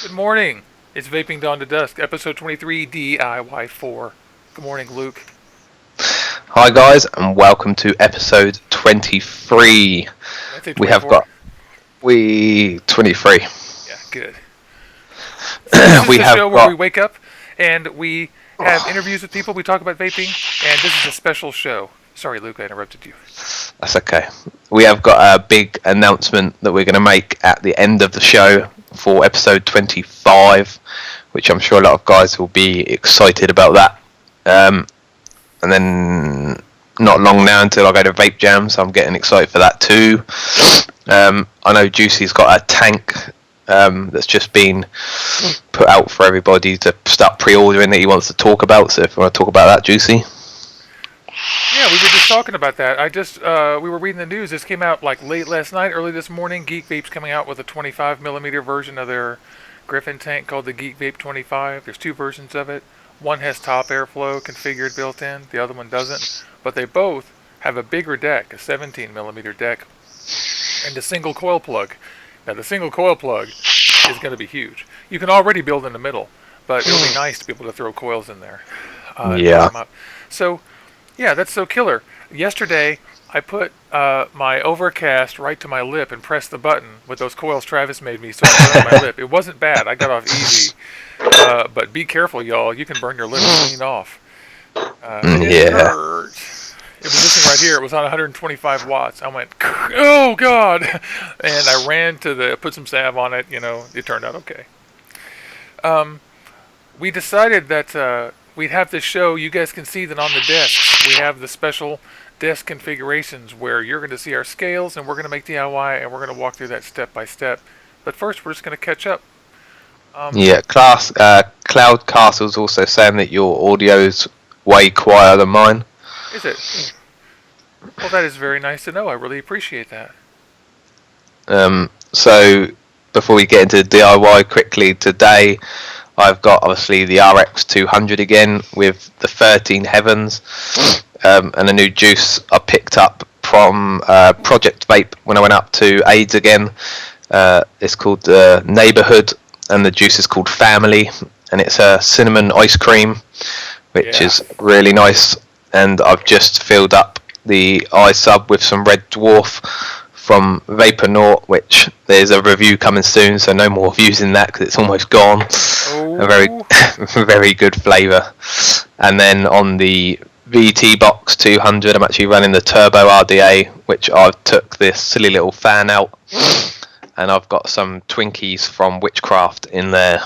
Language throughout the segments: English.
Good morning. It's Vaping Dawn to Dusk, episode 23, DIY 4. Good morning, Luke. Hi guys, and welcome to episode 23. Did I say We have 24? got 23. Yeah, good. So this is We the have show where got we wake up and we have interviews with people. We talk about vaping, and this is a special show. Sorry, Luke, I interrupted you. That's okay. We have got a big announcement that we're going to make at the end of the show for episode 25, which I'm sure a lot of guys will be excited about that. And then not long now until I go to Vape Jam, so I'm getting excited for that too. I know Juicy's got a tank that's just been put out for everybody to start pre-ordering that he wants to talk about. So if you want to talk about that, Juicy. Yeah, we were just talking about that. We were reading the news. This came out like late last night, early this morning. Geek Vape's coming out with a 25mm version of their Griffin tank called the Geek Vape 25. There's two versions of it. One has top airflow configured built in. The other one doesn't. But they both have a bigger deck, a 17mm deck, and a single coil plug. Now, the single coil plug is going to be huge. You can already build in the middle, but it'll be nice to be able to throw coils in there. Yeah. So, yeah, that's so killer. Yesterday, I put my Overcast right to my lip and pressed the button with those coils Travis made me so I burned my lip. It wasn't bad. I got off easy. But be careful, y'all. You can burn your lip clean off. It hurt. It was this thing right here. It was on 125 watts. I went, oh, God. And I ran to put some salve on it. You know, it turned out okay. We decided that we'd have this show. You guys can see that on the desks. We have the special desk configurations where you're going to see our scales and we're going to make DIY and we're going to walk through that step by step. But first, we're just going to catch up. Cloud Castle's also saying that your audio's way quieter than mine. Is it? Well, that is very nice to know. I really appreciate that. So before we get into DIY quickly today, I've got obviously the RX 200 again with the 13 Heavens and a new juice I picked up from Project Vape when I went up to AIDS again. It's called Neighborhood and the juice is called Family, and it's a cinnamon ice cream, which is really nice. And I've just filled up the iSub with some Red Dwarf from Vaponaut, which there's a review coming soon, so no more using that because it's almost gone. A very, very good flavour. And then on the VT Box 200, I'm actually running the Turbo RDA, which I've took this silly little fan out, and I've got some Twinkies from Witchcraft in there.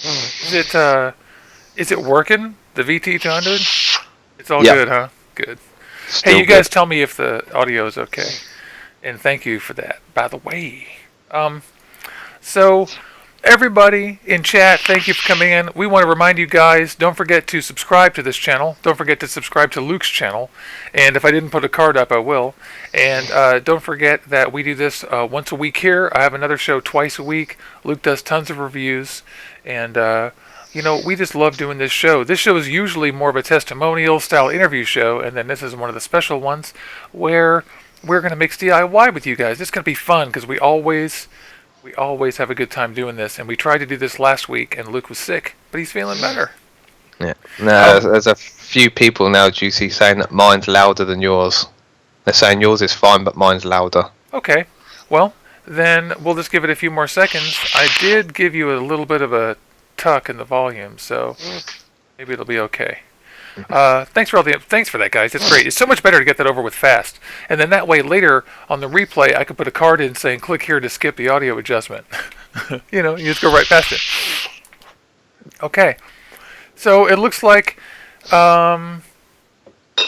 Is it working? The VT 200? It's all good, huh? Good. Still hey, you guys tell me if the audio is okay. And thank you for that, by the way. So, everybody in chat, thank you for coming in. We want to remind you guys, don't forget to subscribe to this channel. Don't forget to subscribe to Luke's channel. And if I didn't put a card up, I will. And don't forget that we do this once a week here. I have another show twice a week. Luke does tons of reviews. And, we just love doing this show. This show is usually more of a testimonial-style interview show. And then this is one of the special ones where we're going to mix DIY with you guys. It's going to be fun because we always have a good time doing this. And we tried to do this last week, and Luke was sick, but he's feeling better. Yeah. No, there's a few people now, Juicy, saying that mine's louder than yours. They're saying yours is fine, but mine's louder. Okay. Well, then we'll just give it a few more seconds. I did give you a little bit of a tuck in the volume, so maybe it'll be okay. Thanks for that, guys. It's great. It's so much better to get that over with fast, and then that way later on the replay I could put a card in saying click here to skip the audio adjustment. You just go right past it. Okay, so it looks like Owen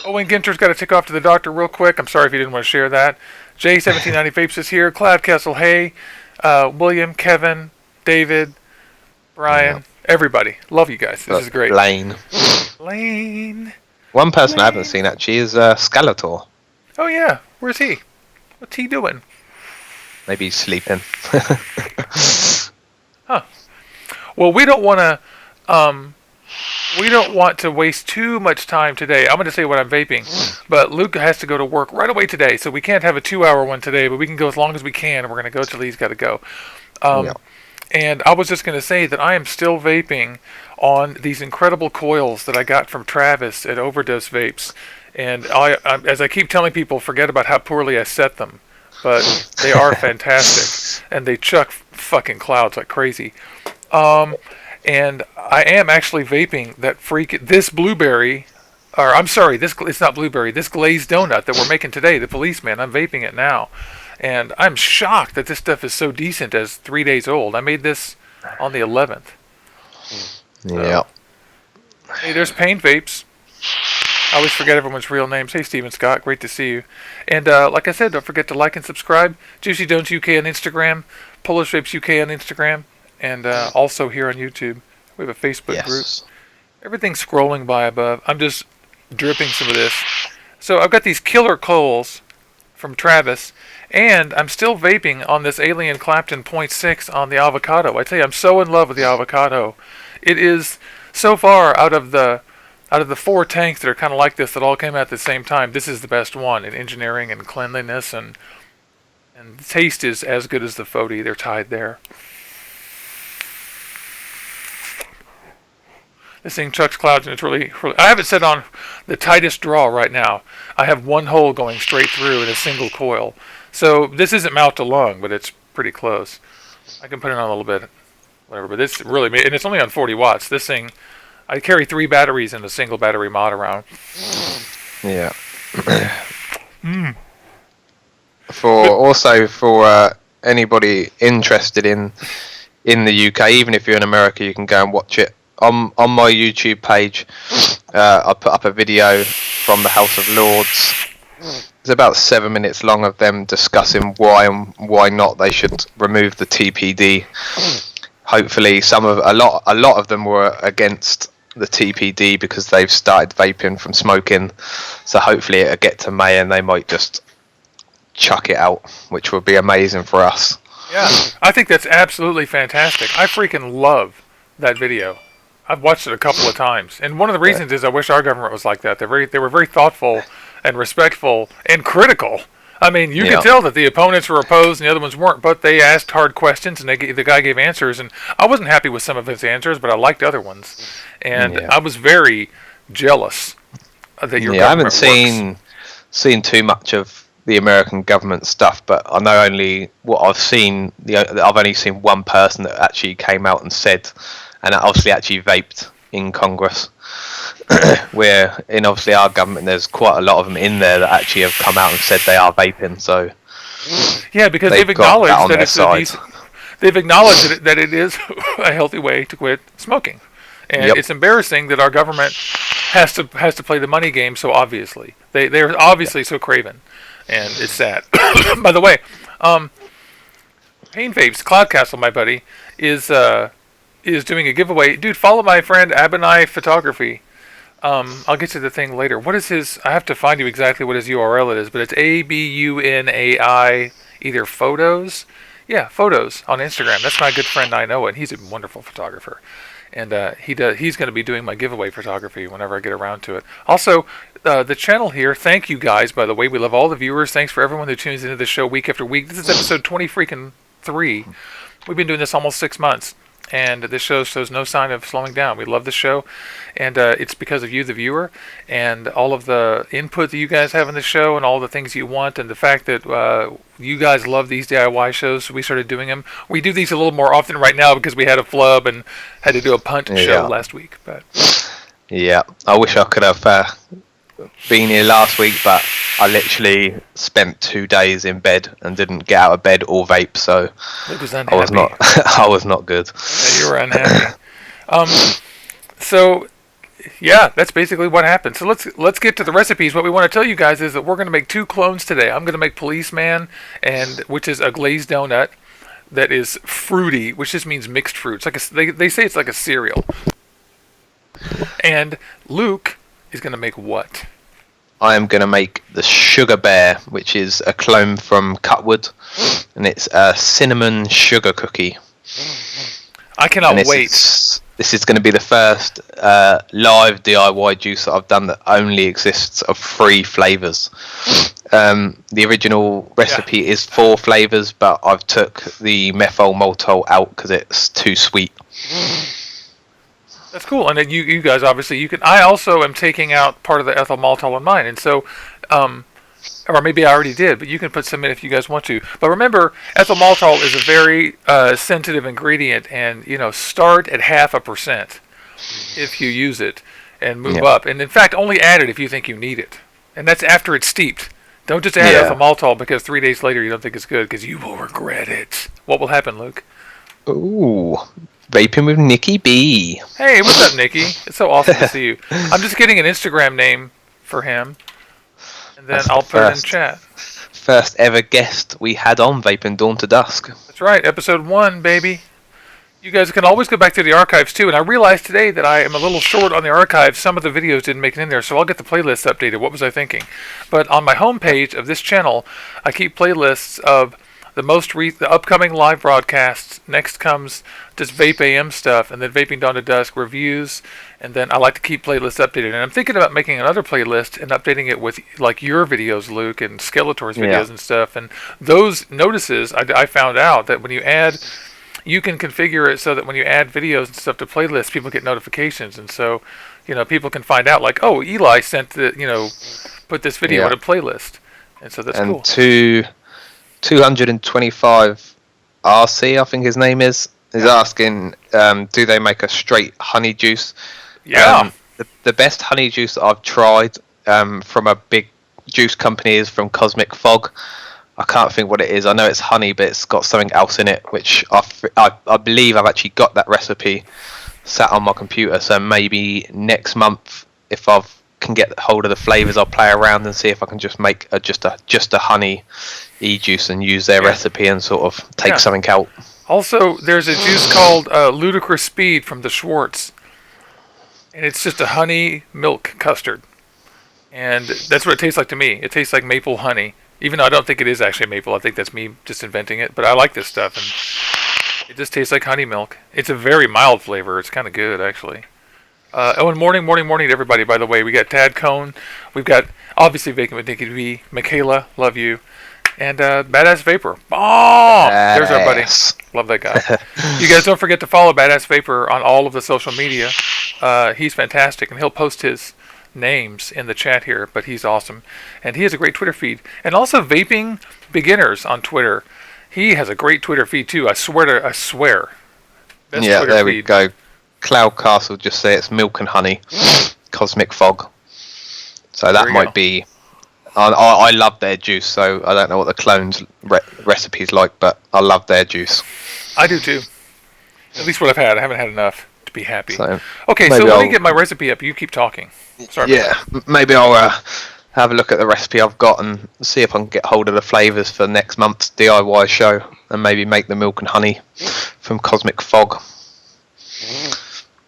Ginter's got to take off to the doctor real quick. I'm sorry if you didn't want to share that. J1790 Vapes is here. Cloud Castle, hey, William, Kevin, David, Brian, everybody. Love you guys. This is great. Lane. One person I haven't seen actually is Skeletor. Oh yeah, where's he? What's he doing? Maybe he's sleeping. Huh. Well, we don't want to waste too much time today. I'm going to say what I'm vaping, but Luke has to go to work right away today, so we can't have a 2-hour one today, but we can go as long as we can, and we're going to go till he's got to go. And I was just going to say that I am still vaping on these incredible coils that I got from Travis at Overdose Vapes. And as I keep telling people, forget about how poorly I set them. But they are fantastic. And they chuck fucking clouds like crazy. And I am actually vaping this blueberry, or I'm sorry, it's not blueberry, this glazed donut that we're making today, the Policeman. I'm vaping it now. And I'm shocked that this stuff is so decent as 3 days old. I made this on the 11th. Yeah. Hey, there's Pain Vapes. I always forget everyone's real names. Hey, Steven Scott, great to see you. And like I said, don't forget to like and subscribe. Juicy Don'ts UK on Instagram, Polish Vapes UK on Instagram, and also here on YouTube. We have a Facebook group. Everything's scrolling by above. I'm just dripping some of this. So I've got these killer coals from Travis, and I'm still vaping on this Alien Clapton 0.6 on the avocado. I tell you, I'm so in love with the avocado. It is so far out of the 4 tanks that are kind of like this that all came out at the same time. This is the best one in engineering and cleanliness, and the taste is as good as the Fody. They're tied there. This thing chucks clouds, and it's really. I have it set on the tightest draw right now. I have one hole going straight through in a single coil. So this isn't mouth to lung, but it's pretty close. I can put it on a little bit, whatever. But this really, and it's only on 40 watts. This thing, I carry 3 batteries in a single battery mod around. Yeah. For anybody interested in the UK, even if you're in America, you can go and watch it. On my YouTube page, I put up a video from the House of Lords. It's about 7 minutes long of them discussing why and why not they should remove the TPD. Hopefully, a lot of them were against the TPD because they've started vaping from smoking. So hopefully it'll get to May and they might just chuck it out, which would be amazing for us. Yeah, I think that's absolutely fantastic. I freaking love that video. I've watched it a couple of times, and one of the reasons is I wish our government was like that. They were very thoughtful and respectful and critical. I mean, you could tell that the opponents were opposed and the other ones weren't, but they asked hard questions and the guy gave answers. And I wasn't happy with some of his answers, but I liked other ones, and I was very jealous that your government I haven't seen too much of the American government stuff, but I know only what I've seen. I've only seen one person that actually came out and said. And obviously actually vaped in Congress. Where in obviously our government, there's quite a lot of them in there that actually have come out and said they are vaping. So yeah, because they've acknowledged that they've acknowledged that it is a healthy way to quit smoking, and it's embarrassing that our government has to play the money game so obviously. They're obviously so craven, and it's sad. By the way, Pain Vapes Cloud Castle, my buddy, is doing a giveaway. Dude, follow my friend Abinai Photography. I'll get to the thing later. What is his? I have to find you exactly what his URL is, but it's ABUNAI either photos. Yeah, photos on Instagram. That's my good friend Noah, and he's a wonderful photographer. And he's going to be doing my giveaway photography whenever I get around to it. Also, the channel here. Thank you guys, by the way. We love all the viewers. Thanks for everyone who tunes into the show week after week. This is episode 3. We've been doing this almost 6 months. And this show shows no sign of slowing down. We love the show, and it's because of you, the viewer, and all of the input that you guys have in the show, and all the things you want, and the fact that you guys love these DIY shows. So we started doing them. We do these a little more often right now because we had a flub and had to do a punt show last week. But yeah, I wish I could have been here last week, but I literally spent 2 days in bed and didn't get out of bed or vape, so I was not I was not good. Yeah, you were unhappy. So yeah, that's basically what happened. So let's get to the recipes. What we want to tell you guys is that we're going to make 2 clones today. I'm going to make Policeman, which is a glazed donut that is fruity, which just means mixed fruits. They say it's like a cereal. And Luke is going to make what? I am going to make the Sugar Bear, which is a clone from Cutwood, and it's a cinnamon sugar cookie. I cannot wait. This is going to be the first live DIY juice that I've done that only exists of 3 flavours. The original recipe is 4 flavors, but I've took the methyl maltol out because it's too sweet. That's cool. And then you guys obviously you can. I also am taking out part of the ethyl maltol in mine, and so, or maybe I already did, but you can put some in if you guys want to. But remember, ethyl maltol is a very sensitive ingredient, and start at 0.5% if you use it, and move up. And in fact, only add it if you think you need it, and that's after it's steeped. Don't just add ethyl maltol because 3 days later you don't think it's good, because you will regret it. What will happen, Luke? Ooh. Vaping with Nikki B. Hey, what's up, Nikki? It's so awesome to see you. I'm just getting an Instagram name for him, and then I'll put it in chat. First ever guest we had on Vaping Dawn to Dusk. That's right, episode 1, baby. You guys can always go back to the archives, too, and I realized today that I am a little short on the archives. Some of the videos didn't make it in there, so I'll get the playlist updated. What was I thinking? But on my homepage of this channel, I keep playlists of the upcoming live broadcasts. Next comes just Vape AM stuff, and then Vaping Dawn to Dusk reviews, and then I like to keep playlists updated. And I'm thinking about making another playlist and updating it with like your videos, Luke, and Skeletor's videos and stuff. And those notices, I found out that when you add, you can configure it so that when you add videos and stuff to playlists, people get notifications, and so people can find out like, oh, Eli sent put this video in a playlist, and so that's cool. And 225 RC, I think his name is asking, do they make a straight honey juice? Yeah. The best honey juice that I've tried from a big juice company is from Cosmic Fog. I can't think what it is. I know it's honey, but it's got something else in it, which I believe I've actually got that recipe sat on my computer. So maybe next month, if I can get hold of the flavors, I'll play around and see if I can just make just a honey e-juice and use their recipe and sort of take something out. Also, there's a juice called Ludicrous Speed from the Schwartz, and it's just a honey milk custard, and that's what it tastes like to me. It tastes like maple honey, even though I don't think it is actually maple. I think that's me just inventing it, but I like this stuff, and it just tastes like honey milk. It's a very mild flavor. It's kind of good, actually. And morning to everybody, by the way. We got Tad Cone. We've got, obviously, Vaping with Nikki V. Michaela, love you. And Badass Vapor. Oh, there's our buddy. Love that guy. You guys don't forget to follow Badass Vapor on all of the social media. He's fantastic, and he'll post his names in the chat here, but he's awesome. And he has a great Twitter feed. And also Vaping Beginners on Twitter. He has a great Twitter feed, too. I swear. Best Twitter there feed. We go. Cloud Castle just say it's milk and honey. Cosmic Fog. So that might be... I love their juice, so I don't know what the clone's recipe's like, but I love their juice. I do too. At least what I've had. I haven't had enough to be happy. So let me get my recipe up. You keep talking. Sorry. Yeah, maybe I'll have a look at the recipe I've got and see if I can get hold of the flavours for next month's DIY show, and maybe make the milk and honey from Cosmic Fog.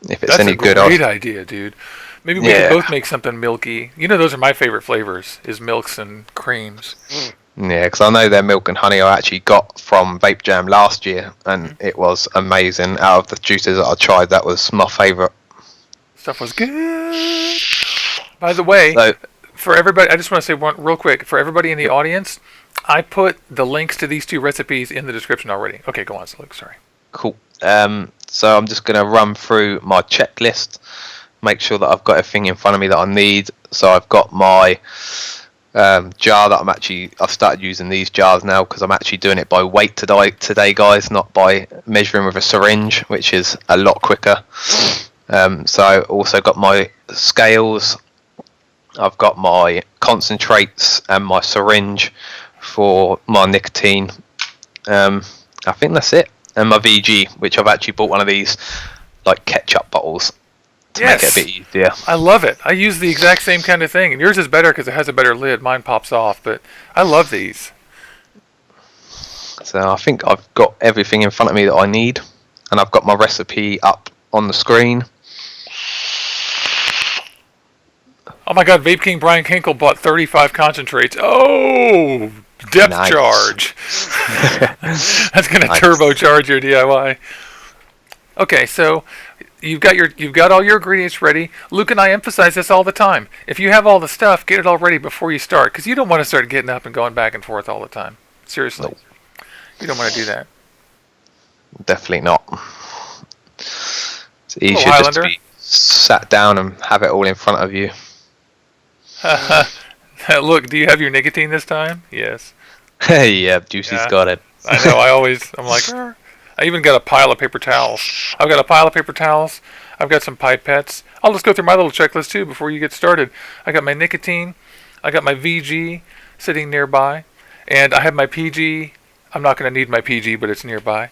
If it's any good. That's a great idea, dude. Maybe we could both make something milky. Those are my favorite flavors, is milks and creams. Yeah, because I know their milk and honey I actually got from Vape Jam last year, and it was amazing. Out of the juices that I tried, that was my favourite. Stuff was good. By the way, for everybody, I just want to say one real quick. For everybody in the audience, I put the links to these 2 recipes in the description already. Okay, go on, Luke. Sorry. Cool. So I'm just going to run through my checklist. Make sure that I've got everything in front of me that I need. So I've got my jar that I've started using these jars now because I'm actually doing it by weight today, guys, not by measuring with a syringe, which is a lot quicker. So I also got my scales. I've got my concentrates and my syringe for my nicotine. I think that's it. And my VG, which I've actually bought one of these like ketchup bottles. To make it a bit easier. I love it. I use the exact same kind of thing. And yours is better because it has a better lid. Mine pops off, but I love these. So I think I've got everything in front of me that I need. And I've got my recipe up on the screen. Oh my god, Vape King Brian Kinkle bought 35 concentrates. Oh, depth charge. That's going to turbocharge your DIY. Okay, so... you've got all your ingredients ready. Luke and I emphasize this all the time. If you have all the stuff, get it all ready before you start, because you don't want to start getting up and going back and forth all the time. Seriously, Nope. you don't want to do that. Definitely not. It's Hello, easier just Highlander. to be sat down and have it all in front of you. Look, do you have your nicotine this time? Yes. Yeah, Juicy's Yeah. got it. I know. I'm like, "Arr." I even got a pile of paper towels. I've got a pile of paper towels. I've got some pipettes. I'll just go through my little checklist too before you get started. I got my nicotine. I got my VG sitting nearby, and I have my PG. I'm not going to need my PG, but it's nearby.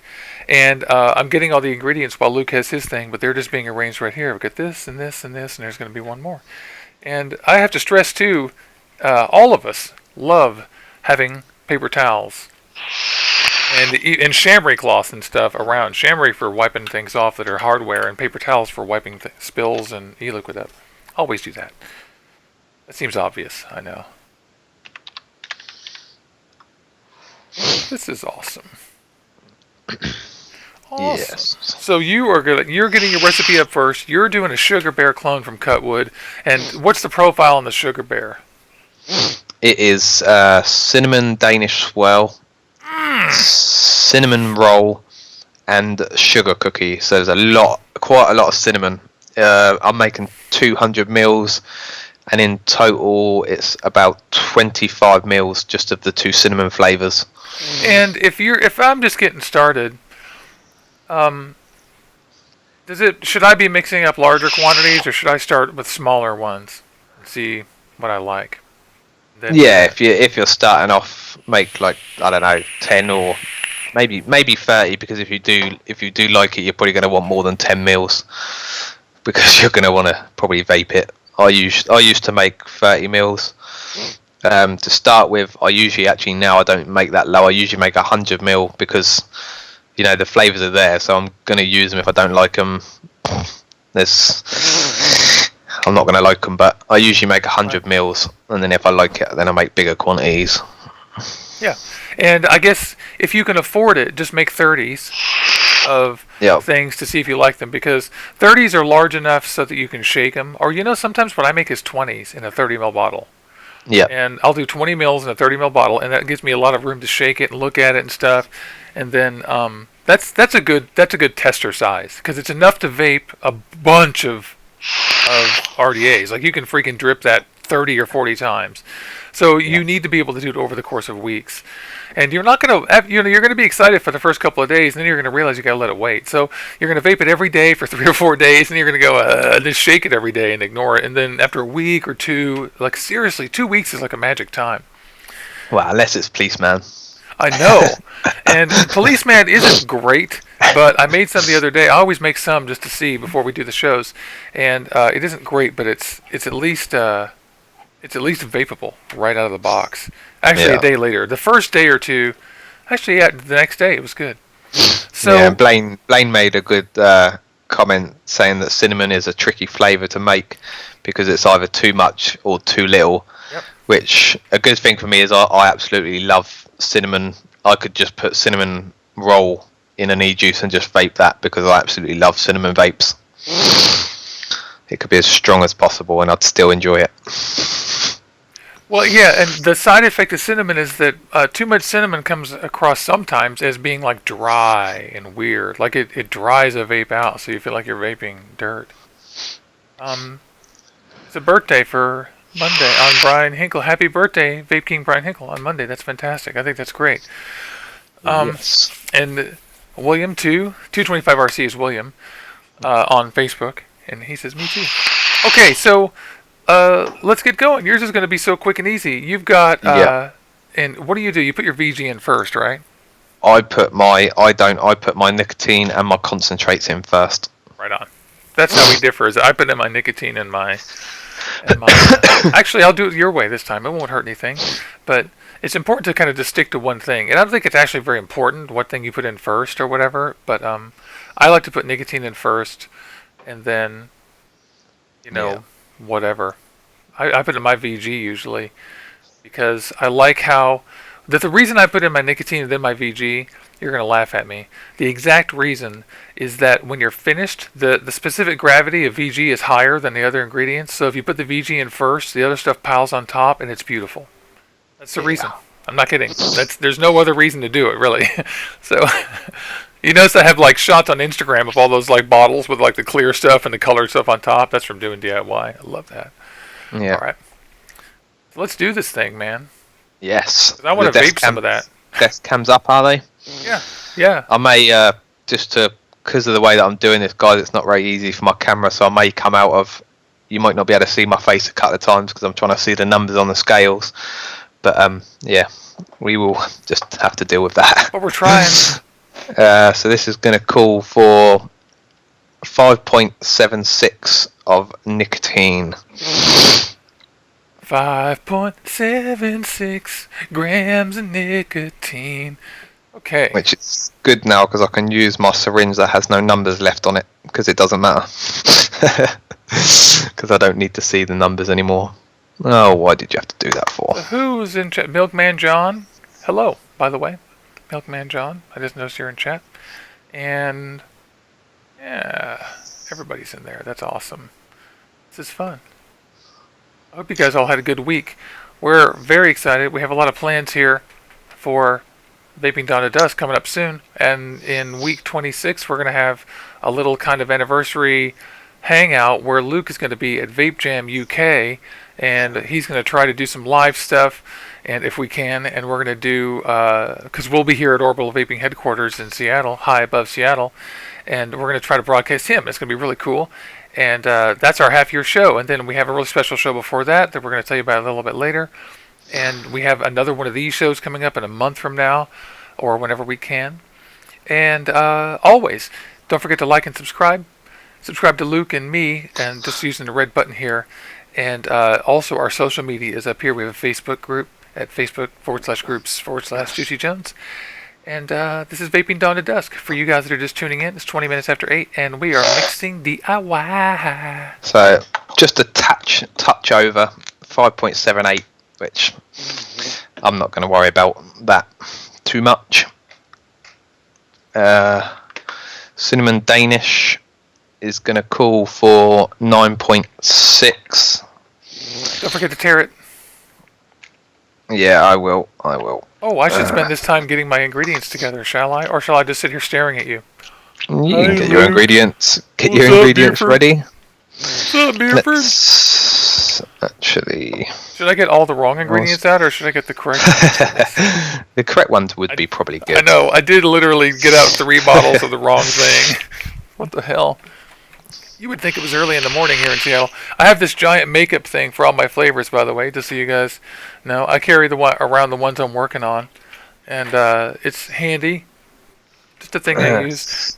And I'm getting all the ingredients while Luke has his thing, but they're just being arranged right here. I've got this and this and this, and there's going to be one more. And I have to stress too, all of us love having paper towels and chamois cloths and stuff around. Chamois for wiping things off that are hardware, and paper towels for wiping spills and e-liquid up. Always do that. That seems obvious, I know. This is awesome. Awesome. Yes. So you're getting your recipe up first. You're doing a sugar bear clone from Cutwood. And what's the profile on the sugar bear? It is cinnamon Danish swirl, cinnamon roll, and sugar cookie. So there's quite a lot of cinnamon. I'm making 200 mils, and in total it's about 25 mils just of the 2 cinnamon flavors. And if I'm just getting started, should I be mixing up larger quantities, or should I start with smaller ones and see what I like? Then, Yeah, if you're starting off, make like, I don't know, 10 or maybe 30, because if you do like it, you're probably going to want more than 10 mils, because you're going to want to probably vape it. I used to make 30 mils to start with. Now I don't make that low. I usually make 100 mil, because the flavors are there, so I'm going to use them. If I don't like them, I'm not going to like them, but I usually make 100 mils, and then if I like it, then I make bigger quantities. Yeah, and I guess if you can afford it, just make 30s of things to see if you like them, because 30s are large enough so that you can shake them. Or sometimes what I make is 20s in a 30 ml bottle. Yeah. And I'll do 20 mils in a 30 ml bottle, and that gives me a lot of room to shake it and look at it and stuff. And then that's a good tester size, because it's enough to vape a bunch of RDAs. Like, you can freaking drip that 30 or 40 times. So you need to be able to do it over the course of weeks. And you're not going to, you're going to be excited for the first couple of days, and then you're going to realize you got to let it wait. So you're going to vape it every day for 3 or 4 days, and you're going to go, just shake it every day and ignore it. And then after a week or two, like, seriously, 2 weeks is like a magic time. Well, unless it's Policeman. I know. And Policeman isn't great, but I made some the other day. I always make some just to see before we do the shows. And it isn't great, but it's at least vapeable right out of the box. Actually, a day later. The first day or two, the next day it was good. So yeah, Blaine made a good comment saying that cinnamon is a tricky flavour to make, because it's either too much or too little. Yep. Which, a good thing for me is I absolutely love cinnamon. I could just put cinnamon roll in an e-juice and just vape that, because I absolutely love cinnamon vapes. It could be as strong as possible and I'd still enjoy it. Well, yeah, and the side effect of cinnamon is that too much cinnamon comes across sometimes as being like dry and weird. Like it dries a vape out, so you feel like you're vaping dirt. It's a birthday for Monday on Brian Hinkle. Happy birthday, Vape King Brian Hinkle, on Monday. That's fantastic. I think that's great. Yes. And William, 225RC is William on Facebook, and he says, me too. Okay, so let's get going. Yours is going to be so quick and easy. You've got, and what do? You put your VG in first, right? I put my nicotine and my concentrates in first. Right on. That's how we differ. Is I put in my nicotine and my actually, I'll do it your way this time. It won't hurt anything. But it's important to kind of just stick to one thing. And I don't think it's actually very important what thing you put in first or whatever. But I like to put nicotine in first, and then, whatever. I put in my VG usually, because I like how The reason I put in my nicotine and then my VG, you're going to laugh at me. The exact reason is that when you're finished, the specific gravity of VG is higher than the other ingredients. So if you put the VG in first, the other stuff piles on top, and it's beautiful. That's the reason. I'm not kidding. There's no other reason to do it, really. So you notice I have like shots on Instagram of all those like bottles with like the clear stuff and the colored stuff on top. That's from doing DIY. I love that. Yeah. All right. So let's do this thing, man. Yes. I want to vape some of that. Desk cams up, are they? Yeah. I may because of the way that I'm doing this, guys. It's not very easy for my camera, so I may come out of. You might not be able to see my face a couple of times because I'm trying to see the numbers on the scales. But yeah, we will just have to deal with that. But we're trying. So this is going to call for 5.76 of nicotine. 5.76 grams of nicotine. Okay. Which is good now because I can use my syringe that has no numbers left on it because it doesn't matter. Because I don't need to see the numbers anymore. Oh, why did you have to do that for? Who's in chat? Milkman John? Hello, by the way. Milkman John. I just noticed you're in chat. And yeah, everybody's in there. That's awesome. This is fun. I hope you guys all had a good week. We're very excited. We have a lot of plans here for Vaping Dawn to Dusk coming up soon. And in week 26, we're going to have a little kind of anniversary hangout where Luke is going to be at Vape Jam UK. And he's going to try to do some live stuff, and if we can, and we're going to do, because we'll be here at Orbital Vaping headquarters in Seattle, high above Seattle, and we're going to try to broadcast him. It's going to be really cool, and that's our half-year show, and then we have a really special show before that we're going to tell you about a little bit later, and we have another one of these shows coming up in a month from now, or whenever we can, and always, don't forget to like and subscribe to Luke and me, and just using the red button here. And also our social media is up here. We have a Facebook group at Facebook.com/groups/Juicy Jones. And this is Vaping Dawn to Dusk. For you guys that are just tuning in, it's 20 minutes after 8, and we are mixing DIY. So just a touch over 5.78, which I'm not going to worry about that too much. Cinnamon Danish is going to call for 9.6. Don't forget to tear it. Yeah, I will. Oh, I should spend this time getting my ingredients together, shall I? Or shall I just sit here staring at you? You can get your ingredients. Get your ingredients ready. What's up, Buford? Let's actually. Should I get all the wrong ingredients out, or should I get the correct ones? The correct ones would be probably good. I know. I did literally get out 3 bottles of the wrong thing. What the hell? You would think it was early in the morning here in Seattle. I have this giant makeup thing for all my flavors, by the way, just so you guys know. I carry around the ones I'm working on, and it's handy. Just a thing I use.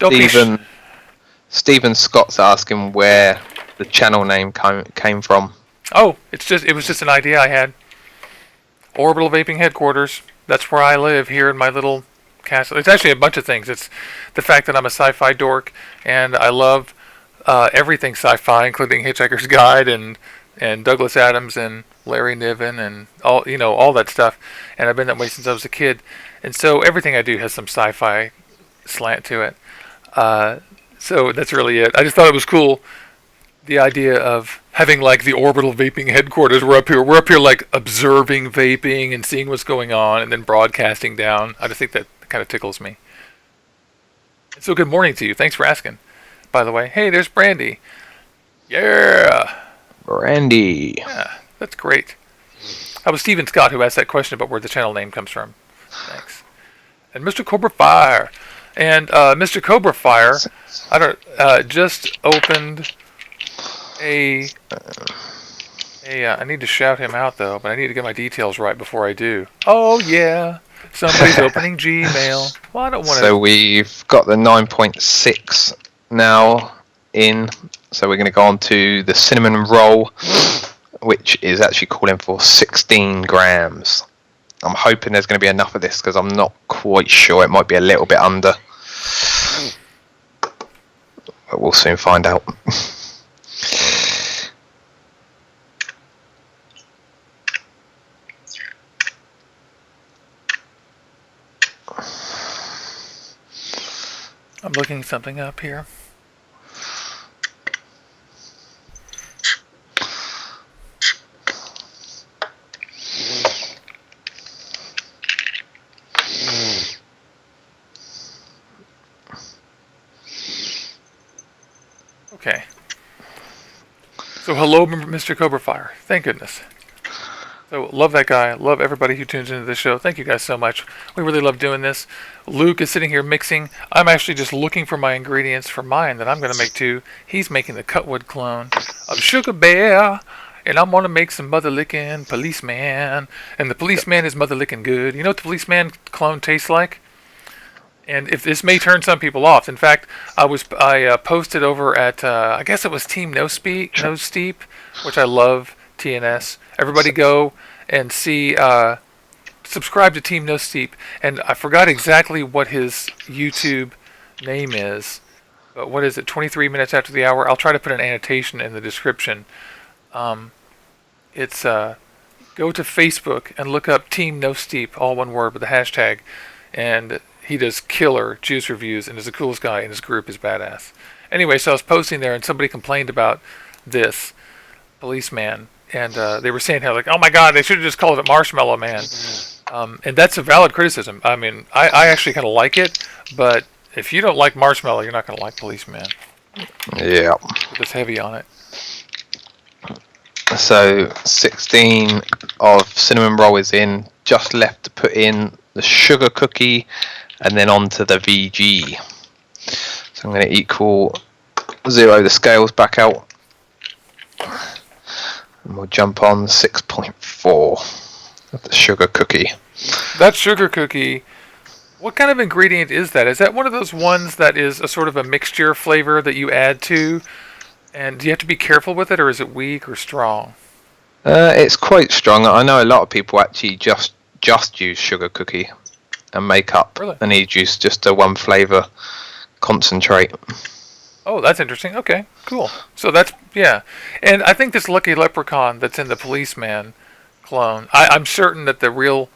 Stephen Scott's asking where the channel name came from. Oh, it was just an idea I had. Orbital Vaping headquarters. That's where I live here in my little castle. It's actually a bunch of things. It's the fact that I'm a sci-fi dork, and I love everything sci-fi, including Hitchhiker's Guide and Douglas Adams and Larry Niven and all that stuff. And I've been that way since I was a kid. And so everything I do has some sci-fi slant to it. So that's really it. I just thought it was cool, the idea of having like the Orbital Vaping headquarters. We're up here like observing vaping and seeing what's going on and then broadcasting down. I just think that kind of tickles me. So good morning to you. Thanks for asking. By the way, hey, there's Brandy. Yeah. Brandy. Yeah, that's great. That was Stephen Scott who asked that question about where the channel name comes from. Thanks. And Mr. Cobra Fire. And Mr. Cobra Fire, just opened I need to shout him out though, but I need to get my details right before I do. Oh yeah. Somebody's opening Gmail. Well, I don't want to. So we've got the 9.6 now in. So we're going to go on to the cinnamon roll, which is actually calling for 16 grams. I'm hoping there's going to be enough of this because I'm not quite sure. It might be a little bit under. But we'll soon find out. I'm looking something up here. Okay. So hello, Mr. Cobra Fire. Thank goodness. So love that guy. Love everybody who tunes into the show. Thank you guys so much. We really love doing this. Luke is sitting here mixing. I'm actually just looking for my ingredients for mine that I'm going to make too. He's making the Cutwood clone of Sugar Bear. And I'm going to make some mother licking Policeman. And the Policeman is mother licking good. You know what the Policeman clone tastes like? And if this may turn some people off. In fact, I posted over at I guess it was Team No Steep, which I love. TNS. Everybody go and see. Subscribe to Team No Steep. And I forgot exactly what his YouTube name is. But what is it? 23 minutes after the hour. I'll try to put an annotation in the description. It's go to Facebook and look up Team No Steep, all one word with the hashtag, and he does killer juice reviews and is the coolest guy, and his group is badass. Anyway, so I was posting there, and somebody complained about this Policeman, and they were saying how, like, oh my god, they should have just called it Marshmallow Man. And that's a valid criticism. I mean, I actually kind of like it, but if you don't like Marshmallow, you're not going to like Policeman. Yeah. It's heavy on it. So 16 of cinnamon roll is in. Just left to put in the sugar cookie and then onto the VG. So I'm going to equal 0 the scales back out. And we'll jump on 6.4 of the sugar cookie. That sugar cookie, what kind of ingredient is that? Is that one of those ones that is a sort of a mixture flavor that you add to? And do you have to be careful with it, or is it weak or strong? It's quite strong. I know a lot of people actually just use sugar cookie and make up an e-juice, just a one flavour concentrate. Oh, that's interesting. Okay, cool. So that's, yeah. And I think this Lucky Leprechaun that's in the Policeman clone, I'm certain that the real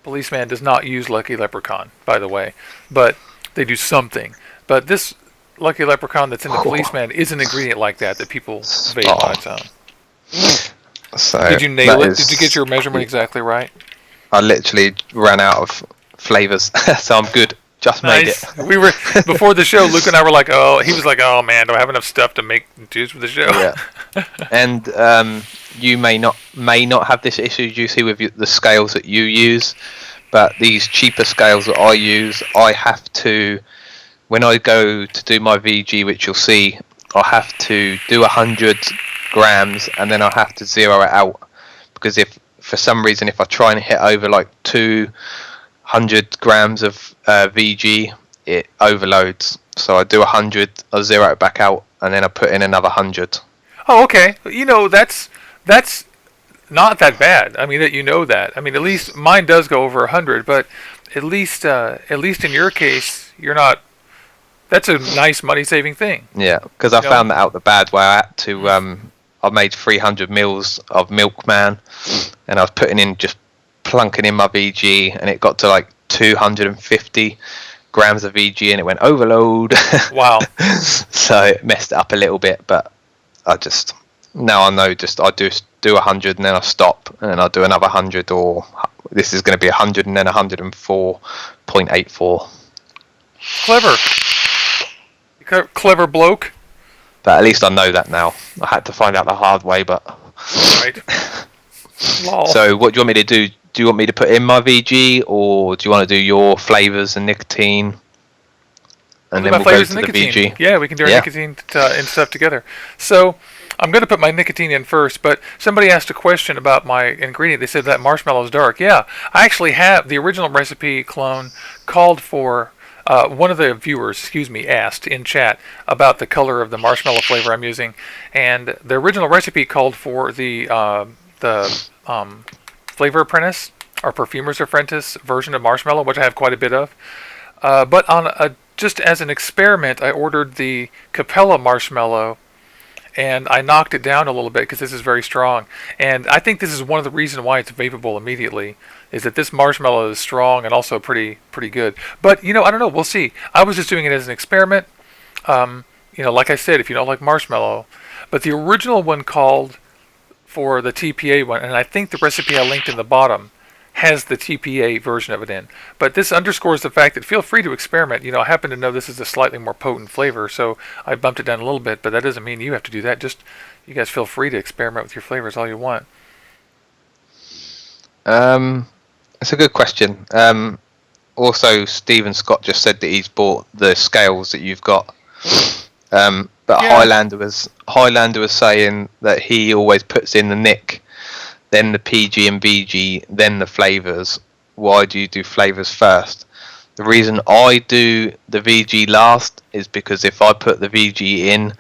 Policeman does not use Lucky Leprechaun, by the way. But they do something. But this Lucky Leprechaun that's in the Policeman is an ingredient like that people vape on its own. So did you nail it? Did you get your measurement exactly right? I literally ran out of flavours, so I'm good. Just made it. We were before the show. Luke and I were like, "Oh," he was like, "Oh man, do I have enough stuff to make juice for the show?" Yeah. And you may not have this issue, Juicy, with the scales that you use, but these cheaper scales that I use, I have to, when I go to do my VG, which you'll see, I have to do 100 grams and then I have to zero it out, because if for some reason if I try and hit over like 200 grams of VG, it overloads. So I do 100, I zero it back out, and then I put in another 100. Oh, okay. You know, that's not that bad. I mean, you know that. I mean, at least mine does go over 100, but at least in your case, you're not. That's a nice money-saving thing. Yeah, because I found that out the bad way. I had to. I made 300 mils of Milkman, and I was putting in, just plunking in my VG, and it got to like 250 grams of VG, and it went overload. Wow. So it messed it up a little bit, but now I know, I do 100 and then I stop, and then I'll do another 100, or this is going to be 100 and then 104.84. Clever bloke. But at least I know that now. I had to find out the hard way, but... Right. So what do you want me to do? Do you want me to put in my VG, or do you want to do your flavours and nicotine? And then we'll go to the VG. Yeah, we can do our nicotine and stuff together. So I'm going to put my nicotine in first, but somebody asked a question about my ingredient. They said that marshmallow is dark. Yeah, I actually have the original recipe clone called for... one of the viewers, asked in chat about the color of the marshmallow flavor I'm using, and the original recipe called for the Flavor Apprentice or Perfumer's Apprentice version of marshmallow, which I have quite a bit of. But just as an experiment, I ordered the Capella marshmallow, and I knocked it down a little bit because this is very strong. And I think this is one of the reasons why it's vapeable immediately. is that this marshmallow is strong and also pretty good. But I don't know. We'll see. I was just doing it as an experiment. Like I said, if you don't like marshmallow, but the original one called for the TPA one, and I think the recipe I linked in the bottom has the TPA version of it in. But this underscores the fact that feel free to experiment. I happen to know this is a slightly more potent flavor, so I bumped it down a little bit, but that doesn't mean you have to do that. Just you guys feel free to experiment with your flavors all you want. It's a good question. Also, Stephen Scott just said that he's bought the scales that you've got. But yeah. Highlander was saying that he always puts in the Nick, then the PG and VG, then the flavors. Why do you do flavors first? The reason I do the VG last is because if I put the VG in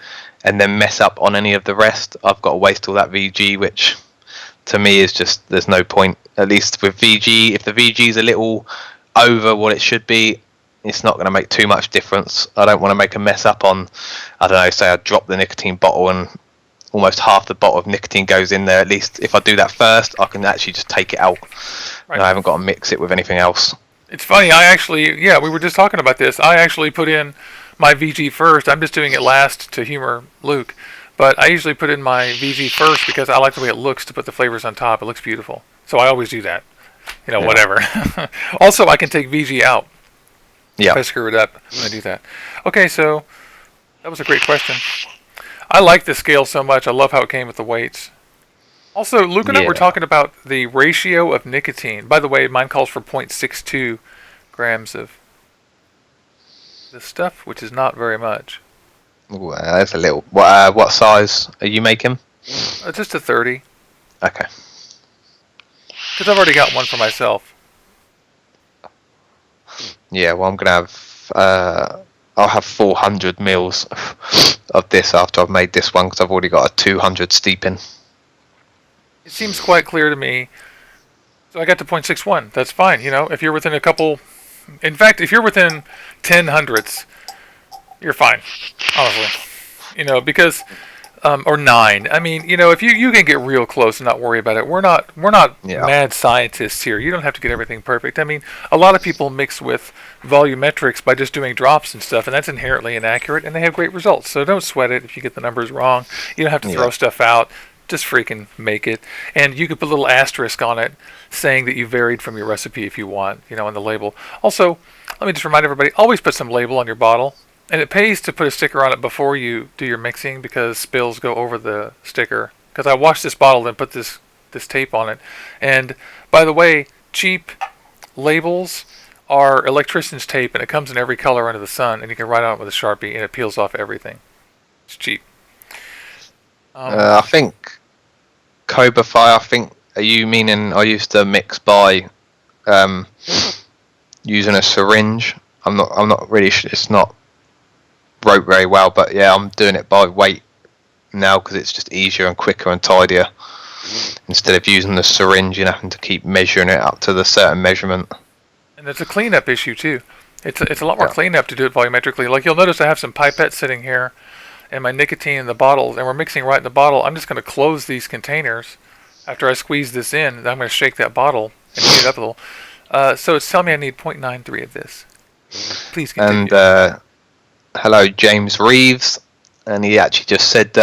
and then mess up on any of the rest, I've got to waste all that VG, which to me is just, there's no point. At least with VG, if the VG is a little over what it should be, it's not going to make too much difference. I don't want to make a mess up on, I don't know, say I drop the nicotine bottle and almost half the bottle of nicotine goes in there. At least if I do that first, I can actually just take it out. Right. I haven't got to mix it with anything else. It's funny, we were just talking about this. I actually put in my VG first. I'm just doing it last to humor Luke. But I usually put in my VG first because I like the way it looks to put the flavors on top. It looks beautiful. So I always do that. Whatever. Also, I can take VG out. Yeah. If I screw it up, I'm going to do that. Okay, so that was a great question. I like this scale so much. I love how it came with the weights. Also, Luke and I were talking about the ratio of nicotine. By the way, mine calls for 0.62 grams of this stuff, which is not very much. Ooh, that's a little. What size are you making? Just a 30. Okay. Because I've already got one for myself. Yeah, well, I'm gonna have. I'll have 400 mils of this after I've made this one because I've already got a 200 steeping. It seems quite clear to me. So I got to 0.61. That's fine. If you're within a couple. In fact, if you're within 10 hundredths, you're fine. Honestly, because. Or 9. I mean, if you can get real close and not worry about it, we're not mad scientists here. You don't have to get everything perfect. I mean, a lot of people mix with volumetrics by just doing drops and stuff, and that's inherently inaccurate, and they have great results. So don't sweat it if you get the numbers wrong. You don't have to throw stuff out. Just freaking make it. And you could put a little asterisk on it saying that you varied from your recipe if you want, on the label. Also, let me just remind everybody, always put some label on your bottle. And it pays to put a sticker on it before you do your mixing because spills go over the sticker. Because I washed this bottle and put this tape on it. And by the way, cheap labels are electrician's tape, and it comes in every color under the sun, and you can write on it with a Sharpie, and it peels off everything. It's cheap. I think Cobra Fire. Are you meaning I used to mix by using a syringe? I'm not really. It's not wrote very well, but yeah, I'm doing it by weight now because it's just easier and quicker and tidier instead of using the syringe and having to keep measuring it up to the certain measurement. And it's a cleanup issue too. It's a lot more cleanup to do it volumetrically. Like you'll notice I have some pipettes sitting here and my nicotine in the bottles, and we're mixing right in the bottle. I'm just going to close these containers after I squeeze this in, and I'm going to shake that bottle and heat it up a little. So it's telling me I need 0.93 of this. Please continue. And hello, James Reeves, and he actually just said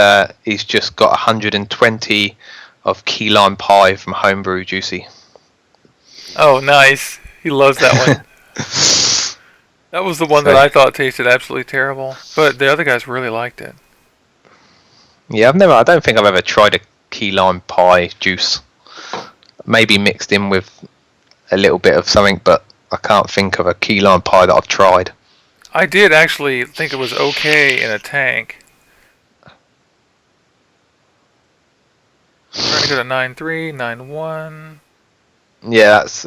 he's just got 120 of key lime pie from Homebrew Juicy. Oh, nice. He loves that one. That was the one that I thought tasted absolutely terrible, but the other guys really liked it. Yeah, I don't think I've ever tried a key lime pie juice. Maybe mixed in with a little bit of something, but I can't think of a key lime pie that I've tried. I did actually think it was okay in a tank. I'm trying to go to 9.3, 9.1. Yeah, that's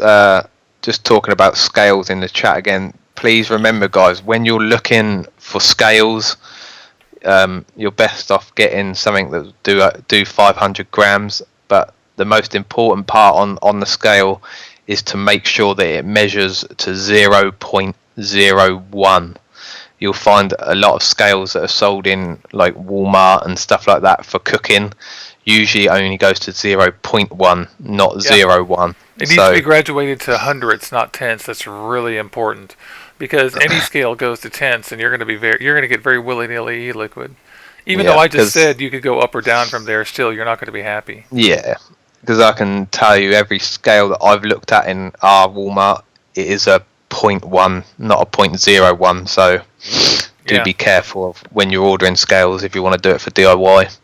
just talking about scales in the chat again. Please remember, guys, when you're looking for scales, you're best off getting something that do 500 grams. But the most important part on the scale is to make sure that it measures to 0.01. You'll find a lot of scales that are sold in like Walmart and stuff like that for cooking. usually only goes to 0.1, not Yeah. 0.1. It needs to be graduated to hundredths, not tenths. That's really important, because any scale goes to tenths, and you're going to get very willy-nilly liquid. Even though I just said you could go up or down from there, still you're not going to be happy. Yeah, because I can tell you every scale that I've looked at in our Walmart, it is a 0.1, not a 0.01. So do be careful of when you're ordering scales if you want to do it for DIY.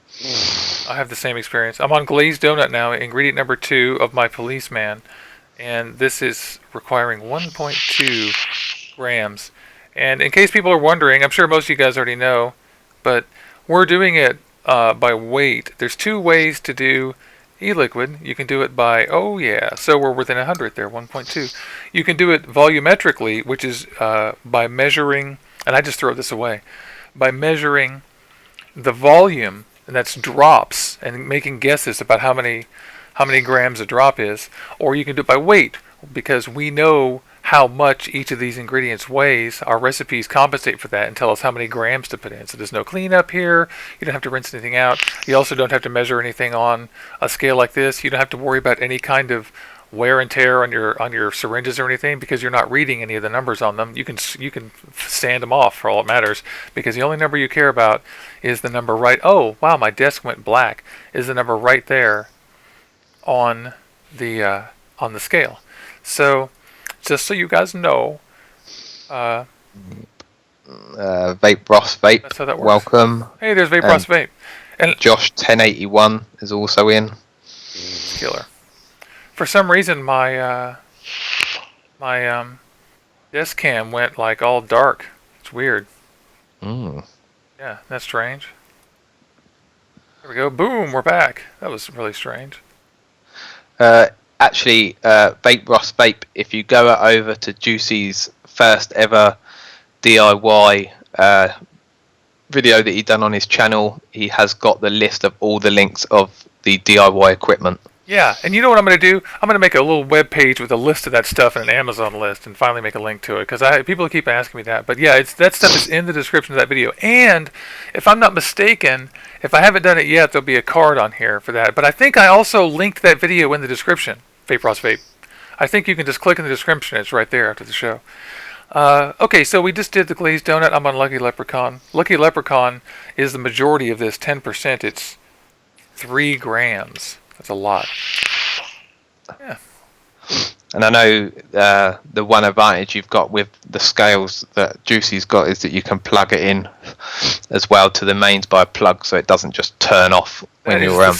I have the same experience. I'm on glazed donut now, ingredient number 2 of my Policeman, and this is requiring 1.2 grams. And in case people are wondering, I'm sure most of you guys already know, but we're doing it by weight. There's 2 ways to do e-liquid. You can do it by, so we're within 100 there, 1.2. You can do it volumetrically, which is by measuring, and I just throw this away, by measuring the volume, and that's drops, and making guesses about how many grams a drop is. Or you can do it by weight, because we know how much each of these ingredients weighs. Our recipes compensate for that and tell us how many grams to put in. So there's no cleanup here. You don't have to rinse anything out. You also don't have to measure anything on a scale like this. You don't have to worry about any kind of wear and tear on your syringes or anything, because you're not reading any of the numbers on them. You can sand them off for all it matters, because the only number you care about is the number right. Oh wow, my desk went black. Is the number right there on the scale? So just so you guys know, Vape Ross Vape, that's how that works. Welcome. Hey, there's Vape Ross Vape, and Josh 1081 is also in. Killer. For some reason, my desk cam went like all dark. It's weird. Yeah, that's strange. There we go. Boom, we're back. That was really strange. Actually, Vape Ross Vape, if you go over to Juicy's first ever DIY video that he done on his channel, he has got the list of all the links of the DIY equipment. Yeah, and you know what I'm going to do? I'm going to make a little web page with a list of that stuff and an Amazon list, and finally make a link to it, because people keep asking me that. But yeah, that stuff is in the description of that video. And if I'm not mistaken, if I haven't done it yet, there'll be a card on here for that. But I think I also linked that video in the description, Vape Ross Vape. I think you can just click in the description. It's right there after the show. Okay, so we just did the glazed donut. I'm on Lucky Leprechaun. Lucky Leprechaun is the majority of this, 10%. It's 3 grams. That's a lot. Yeah. And I know the one advantage you've got with the scales that Juicy's got is that you can plug it in as well to the mains by a plug, so it doesn't just turn off when you're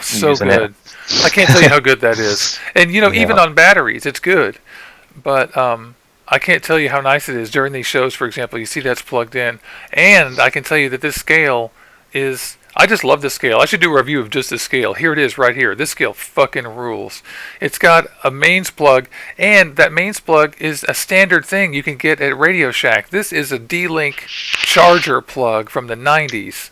so good. I can't tell you how good that is. And even on batteries, it's good. But I can't tell you how nice it is during these shows. For example, you see that's plugged in, and I can tell you that this scale is. I just love this scale. I should do a review of just this scale. Here it is right here. This scale fucking rules. It's got a mains plug, and that mains plug is a standard thing you can get at Radio Shack. This is a D-Link charger plug from the 90s.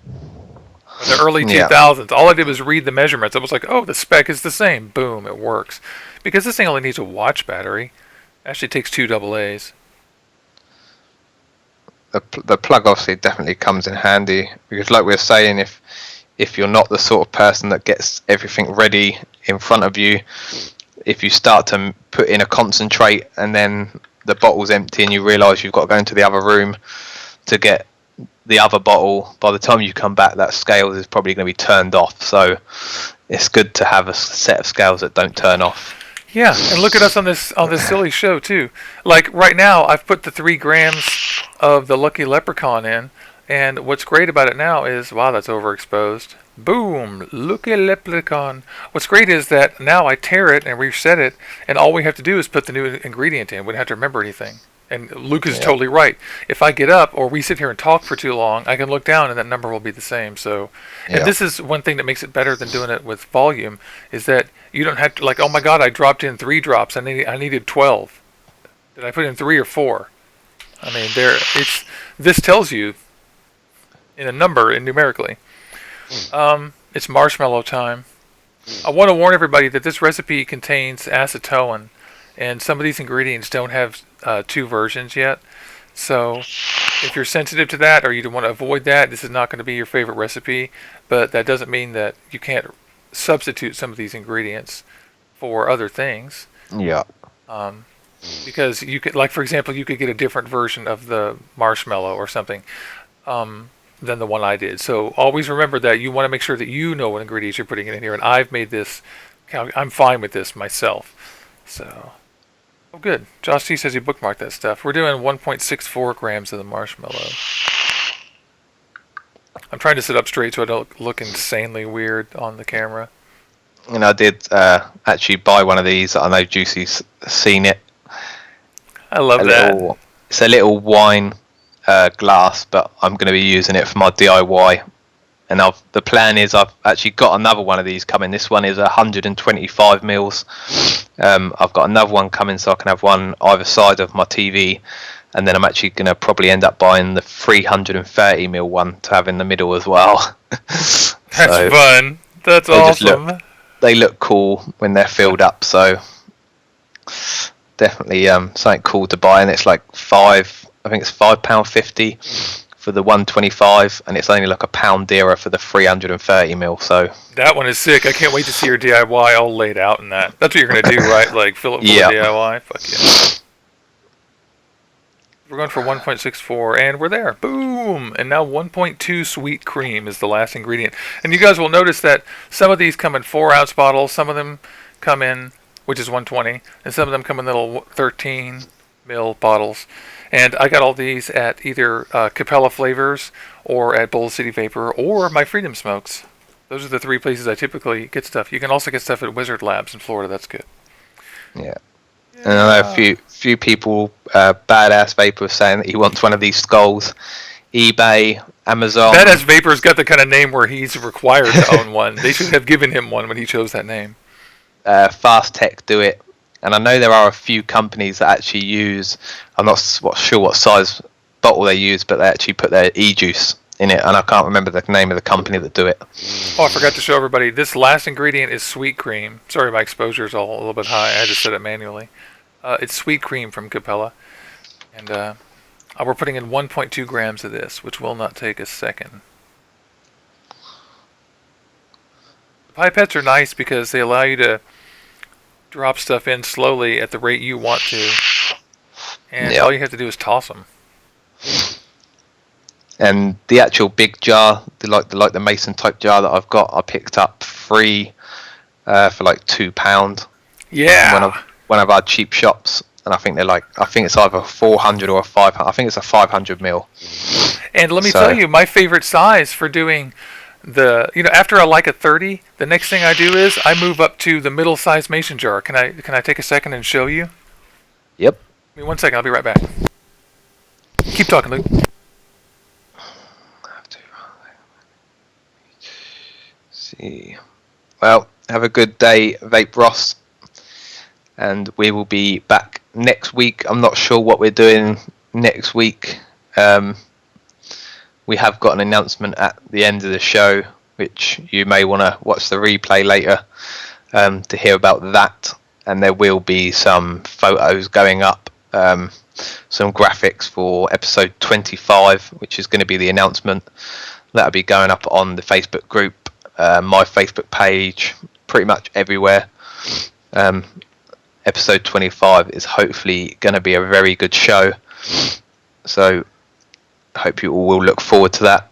The early 2000s. All I did was read the measurements. I was like, oh, the spec is the same. Boom, it works. Because this thing only needs a watch battery. Actually takes 2 AA's. The plug obviously definitely comes in handy, because like we were saying, if you're not the sort of person that gets everything ready in front of you, if you start to put in a concentrate and then the bottle's empty and you realise you've got to go into the other room to get the other bottle, by the time you come back that scale is probably going to be turned off. So it's good to have a set of scales that don't turn off. Yeah, and look at us on this silly show too. Like right now, I've put the 3 grams of the Lucky Leprechaun in, and what's great about it now is, wow, that's overexposed. Boom, Lucky Leprechaun. What's great is that now I tear it and reset it, and all we have to do is put the new ingredient in. We don't have to remember anything. And Luke is totally right. If I get up or we sit here and talk for too long, I can look down and that number will be the same. So, and this is one thing that makes it better than doing it with volume, is that you don't have to, like, oh my God, I dropped in 3 drops. I needed 12. Did I put in 3 or 4? I mean, this tells you in a number and numerically. It's marshmallow time. I want to warn everybody that this recipe contains acetone, and some of these ingredients don't have 2 versions yet. So if you're sensitive to that or you want to avoid that, this is not going to be your favorite recipe. But that doesn't mean that you can't substitute some of these ingredients for other things. Yeah. Because you could, like for example, you could get a different version of the marshmallow or something than the one I did. So always remember that you want to make sure that you know what ingredients you're putting in here. And I've made this. I'm fine with this myself. So, oh good. Josh T says he bookmarked that stuff. We're doing 1.64 grams of the marshmallow. I'm trying to sit up straight so I don't look insanely weird on the camera. And I did actually buy one of these. I know Juicy's seen it. I love that. It's a little wine glass, but I'm going to be using it for my DIY. And the plan is I've actually got another one of these coming. This one is 125 mils. I've got another one coming, so I can have one either side of my TV. And then I'm actually going to probably end up buying the 330 mil one to have in the middle as well. That's fun. That's awesome. They look cool when they're filled up, so definitely something cool to buy. And it's like I think it's £5.50 for the 125, and it's only like £1 dearer for the 330 mil. So that one is sick. I can't wait to see your DIY all laid out in that. That's what you're gonna do, right? Like fill it with DIY. Fuck yeah. We're going for 1.64, and we're there. Boom! And now 1.2 sweet cream is the last ingredient. And you guys will notice that some of these come in 4-ounce bottles, some of them come in, which is 120, and some of them come in little 13 mil bottles. And I got all these at either Capella Flavors or at Bowl City Vapor or my Freedom Smokes. Those are the 3 places I typically get stuff. You can also get stuff at Wizard Labs in Florida. That's good. Yeah. And I know a few people, Badass Vapor, saying that he wants one of these skulls. eBay, Amazon. Badass Vapor's got the kind of name where he's required to own one. They should have given him one when he chose that name. Fast Tech do it. And I know there are a few companies that actually use, I'm not sure what size bottle they use, but they actually put their e-juice in it. And I can't remember the name of the company that do it. Oh, I forgot to show everybody. This last ingredient is sweet cream. Sorry, my exposure is all a little bit high. I had to set it manually. It's sweet cream from Capella. And we're putting in 1.2 grams of this, which will not take a second. The pipettes are nice because they allow you to drop stuff in slowly at the rate you want to. And all you have to do is toss them. And the actual big jar, the Mason type jar that I've got, I picked up free for like £2. Yeah. One of our cheap shops, and I think it's either 400 or 500. I think it's a 500 mil. And let me tell you, my favorite size for doing after I like a 30, the next thing I do is I move up to the middle size mason jar. Can I take a second and show you? Yep. Give me 1 second. I'll be right back. Keep talking, Luke. See. Well, have a good day, Vape Ross. And we will be back next week. I'm not sure what we're doing next week. We have got an announcement at the end of the show, which you may want to watch the replay later to hear about that. And there will be some photos going up, some graphics for episode 25, which is going to be the announcement. That'll be going up on the Facebook group, my Facebook page, pretty much everywhere. Episode 25 is hopefully going to be a very good show. So I hope you all will look forward to that.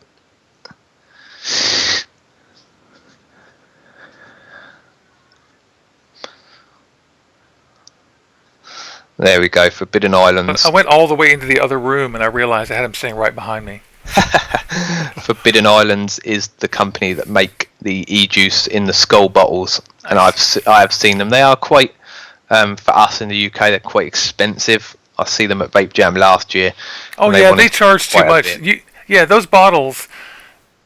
There we go, Forbidden Islands. I went all the way into the other room and I realized I had him sitting right behind me. Forbidden Islands is the company that make the e-juice in the skull bottles, and I have seen them. They are quite, for us in the UK, they're quite expensive. I see them at Vape Jam last year. Oh yeah, they charge too much. Those bottles,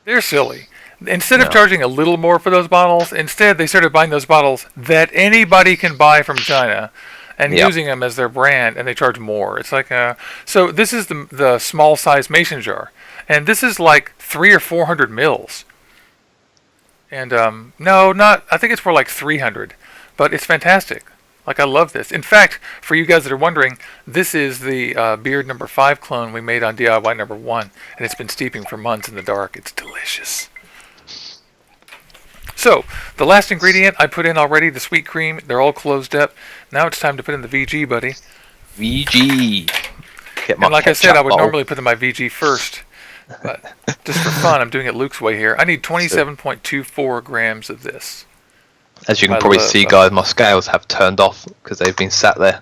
they're silly. Instead of charging a little more for those bottles, instead they started buying those bottles that anybody can buy from China and using them as their brand, and they charge more. It's like so this is the small size mason jar, and this is like 300 or 400 mils. And I think it's more like 300, but it's fantastic. Like, I love this. In fact, for you guys that are wondering, this is the Beard number 5 clone we made on DIY number 1, and it's been steeping for months in the dark. It's delicious. So, the last ingredient I put in already, the sweet cream. They're all closed up. Now it's time to put in the VG, buddy. VG. And like I said, I would normally put in my VG first. But just for fun, I'm doing it Luke's way here. I need 27.24 grams of this. As you can probably see, guys, my scales have turned off because they've been sat there.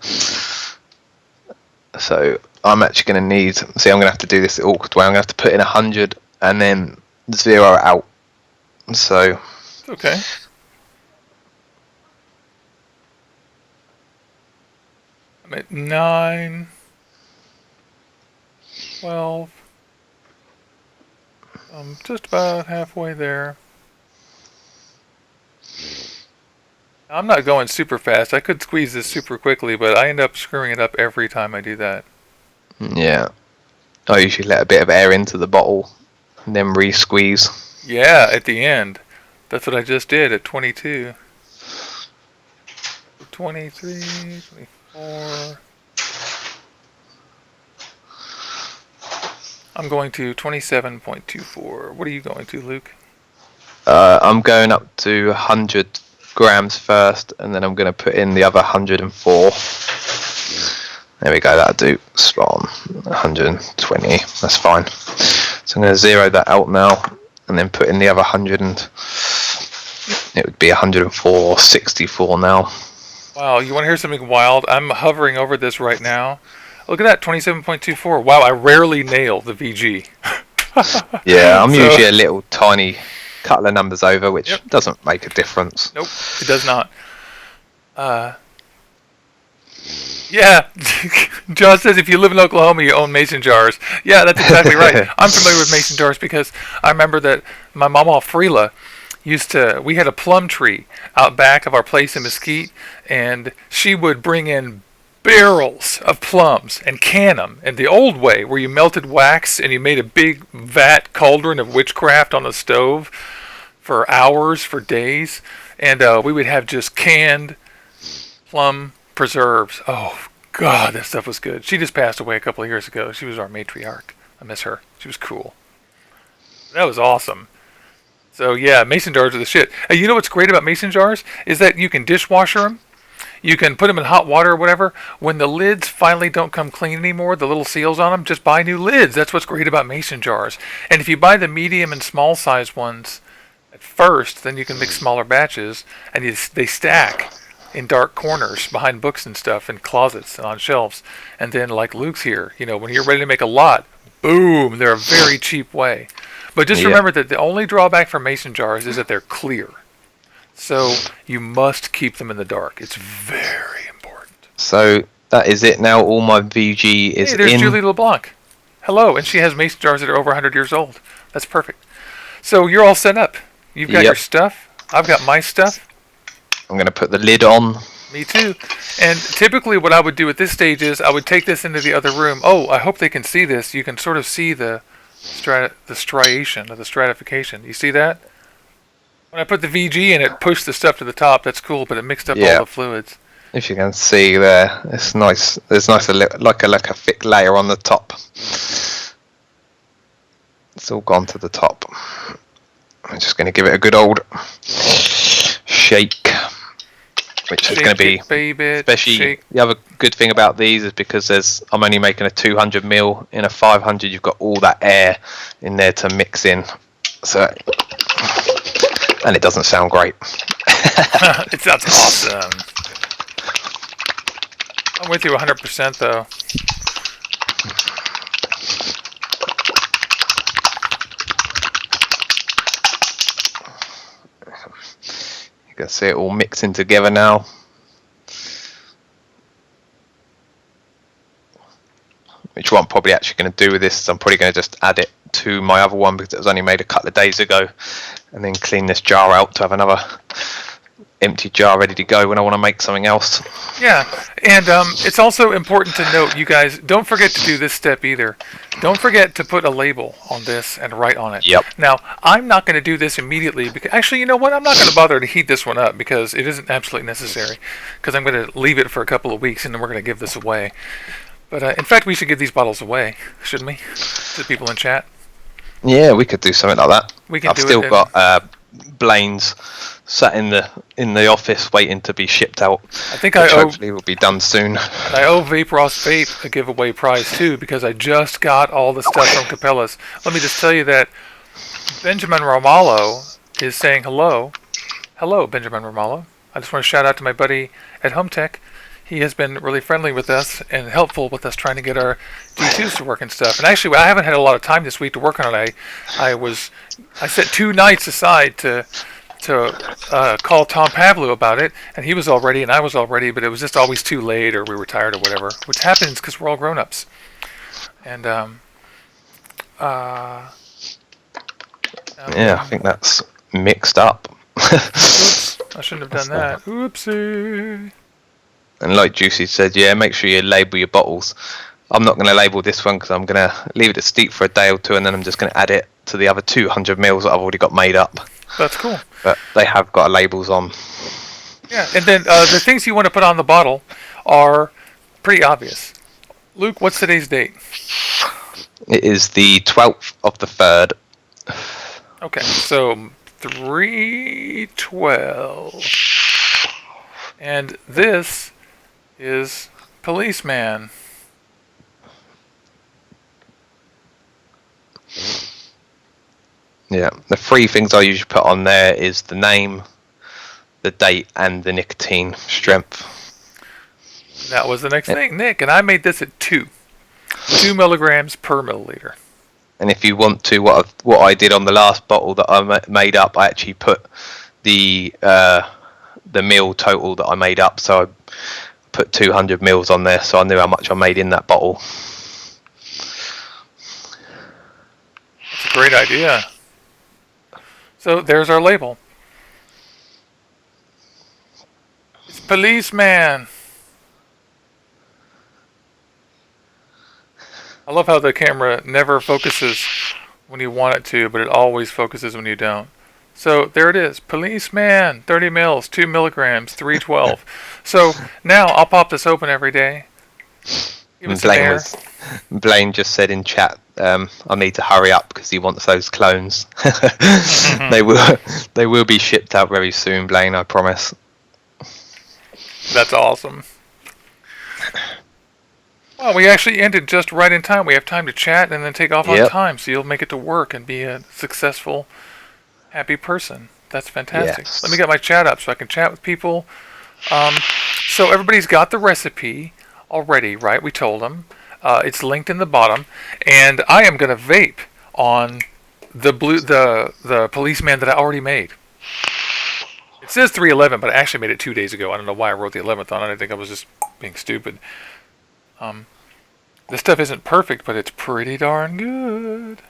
So I'm actually going to need... See, I'm going to have to do this the awkward way. I'm going to have to put in 100 and then 0 out. So... Okay. I'm at 9, 12. I'm just about halfway there. I'm not going super fast. I could squeeze this super quickly, but I end up screwing it up every time I do that. Yeah. I usually let a bit of air into the bottle and then re-squeeze. Yeah, at the end. That's what I just did at 22. 23, 24. I'm going to 27.24. What are you going to, Luke? I'm going up to 100 grams first, and then I'm going to put in the other 104. There we go, that'll do. Spot on. 120, that's fine. So I'm going to 0 that out now, and then put in the other 100, and it would be 104, 64 now. Wow, you want to hear something wild? I'm hovering over this right now. Look at that, 27.24. Wow, I rarely nail the VG. Yeah, I'm usually a little tiny couple of numbers over, which doesn't make a difference. Nope, it does not. Yeah, John says if you live in Oklahoma, you own mason jars. Yeah, that's exactly right. I'm familiar with mason jars because I remember that my mama Frila we had a plum tree out back of our place in Mesquite, and she would bring in barrels of plums and can them. And the old way, where you melted wax and you made a big vat cauldron of witchcraft on the stove for hours, for days, and we would have just canned plum preserves. Oh, God, that stuff was good. She just passed away a couple of years ago. She was our matriarch. I miss her. She was cool. That was awesome. So, yeah, mason jars are the shit. And you know what's great about mason jars? Is that you can dishwasher them. You can put them in hot water or whatever. When the lids finally don't come clean anymore, the little seals on them, just buy new lids. That's what's great about mason jars. And if you buy the medium and small size ones at first, then you can mix smaller batches, and they stack in dark corners behind books and stuff, in closets and on shelves. And then, like Luke's here, when you're ready to make a lot, boom, they're a very cheap way. But just remember that the only drawback for mason jars is that they're clear. So you must keep them in the dark. It's very important. So that is it now. All my VG is in. Hey, there's Julie LeBlanc. Hello, and she has mason jars that are over 100 years old. That's perfect. So you're all set up. You've got your stuff. I've got my stuff. I'm going to put the lid on. Me too. And typically what I would do at this stage is I would take this into the other room. Oh, I hope they can see this. You can sort of see the striation or the stratification. You see that? When I put the VG in, it pushed the stuff to the top. That's cool, but it mixed up all the fluids. If you can see there, it's nice. There's like a thick layer on the top. It's all gone to the top. I'm just going to give it a good old shake, which is going to be especially the other good thing about these is because I'm only making a 200 ml. In a 500, you've got all that air in there to mix in. So. And it doesn't sound great. It sounds awesome. I'm with you 100% though. You can see it all mixing together now. Which what I'm probably actually going to do with this is I'm probably going to just add it to my other one because it was only made a couple of days ago, and then clean this jar out to have another empty jar ready to go when I want to make something else. Yeah, and it's also important to note, you guys, don't forget to do this step either. Don't forget to put a label on this and write on it. Yep. Now, I'm not going to do this immediately because, actually, you know what? I'm not going to bother to heat this one up because it isn't absolutely necessary. Because I'm going to leave it for a couple of weeks and then we're going to give this away. But in fact, we should give these bottles away, shouldn't we? To people in chat. Yeah, we could do something like that. We can I've do still it got Blaine's sat in the office waiting to be shipped out. I think which hopefully will be done soon. I owe Vape Ross Vape a giveaway prize too because I just got all the stuff from Capella's. Let me just tell you that Benjamin Romalo is saying hello. Hello, Benjamin Romalo. I just want to shout out to my buddy at Home Tech. He has been really friendly with us and helpful with us trying to get our D2s to work and stuff. And actually, I haven't had a lot of time this week to work on it. I set 2 nights aside to call Tom Pavlou about it, and he was all ready and I was all ready, but it was just always too late or we were tired or whatever, which happens because we're all grown-ups. And yeah, I think that's mixed up. Oops, I shouldn't have done that. Oopsie. And like Juicy said, yeah, make sure you label your bottles. I'm not going to label this one because I'm going to leave it to steep for a day or two, and then I'm just going to add it to the other 200 mils that I've already got made up. That's cool. But they have got labels on. Yeah, and then the things you want to put on the bottle are pretty obvious. Luke, what's today's date? It is the 12th of the 3rd. Okay, so 3/12. And this is Policeman. Yeah, the 3 things I usually put on there is the name, the date, and the nicotine strength. That was the next thing, Nick, and I made this at 2 milligrams per milliliter. And if you want to, what I did on the last bottle that I made up, I actually put the mil total that I made up. So I put 200 mils on there, so I knew how much I made in that bottle. That's a great idea. So there's our label. It's Policeman. I love how the camera never focuses when you want it to, but it always focuses when you don't. So there it is. Policeman, 30 mils, 2 milligrams, 312. So now I'll pop this open every day. Give it some air. Blaine just said in chat, I need to hurry up because he wants those clones. They will be shipped out very soon, Blaine, I promise. That's awesome. Well, we actually ended just right in time. We have time to chat and then take off on time, so you'll make it to work and be a successful, happy person. That's fantastic. Yes. Let me get my chat up so I can chat with people. So everybody's got the recipe already, right? We told them. It's linked in the bottom, and I am going to vape on the Policeman that I already made. It says 311, but I actually made it 2 days ago. I don't know why I wrote the 11th on it. I think I was just being stupid. This stuff isn't perfect, but it's pretty darn good.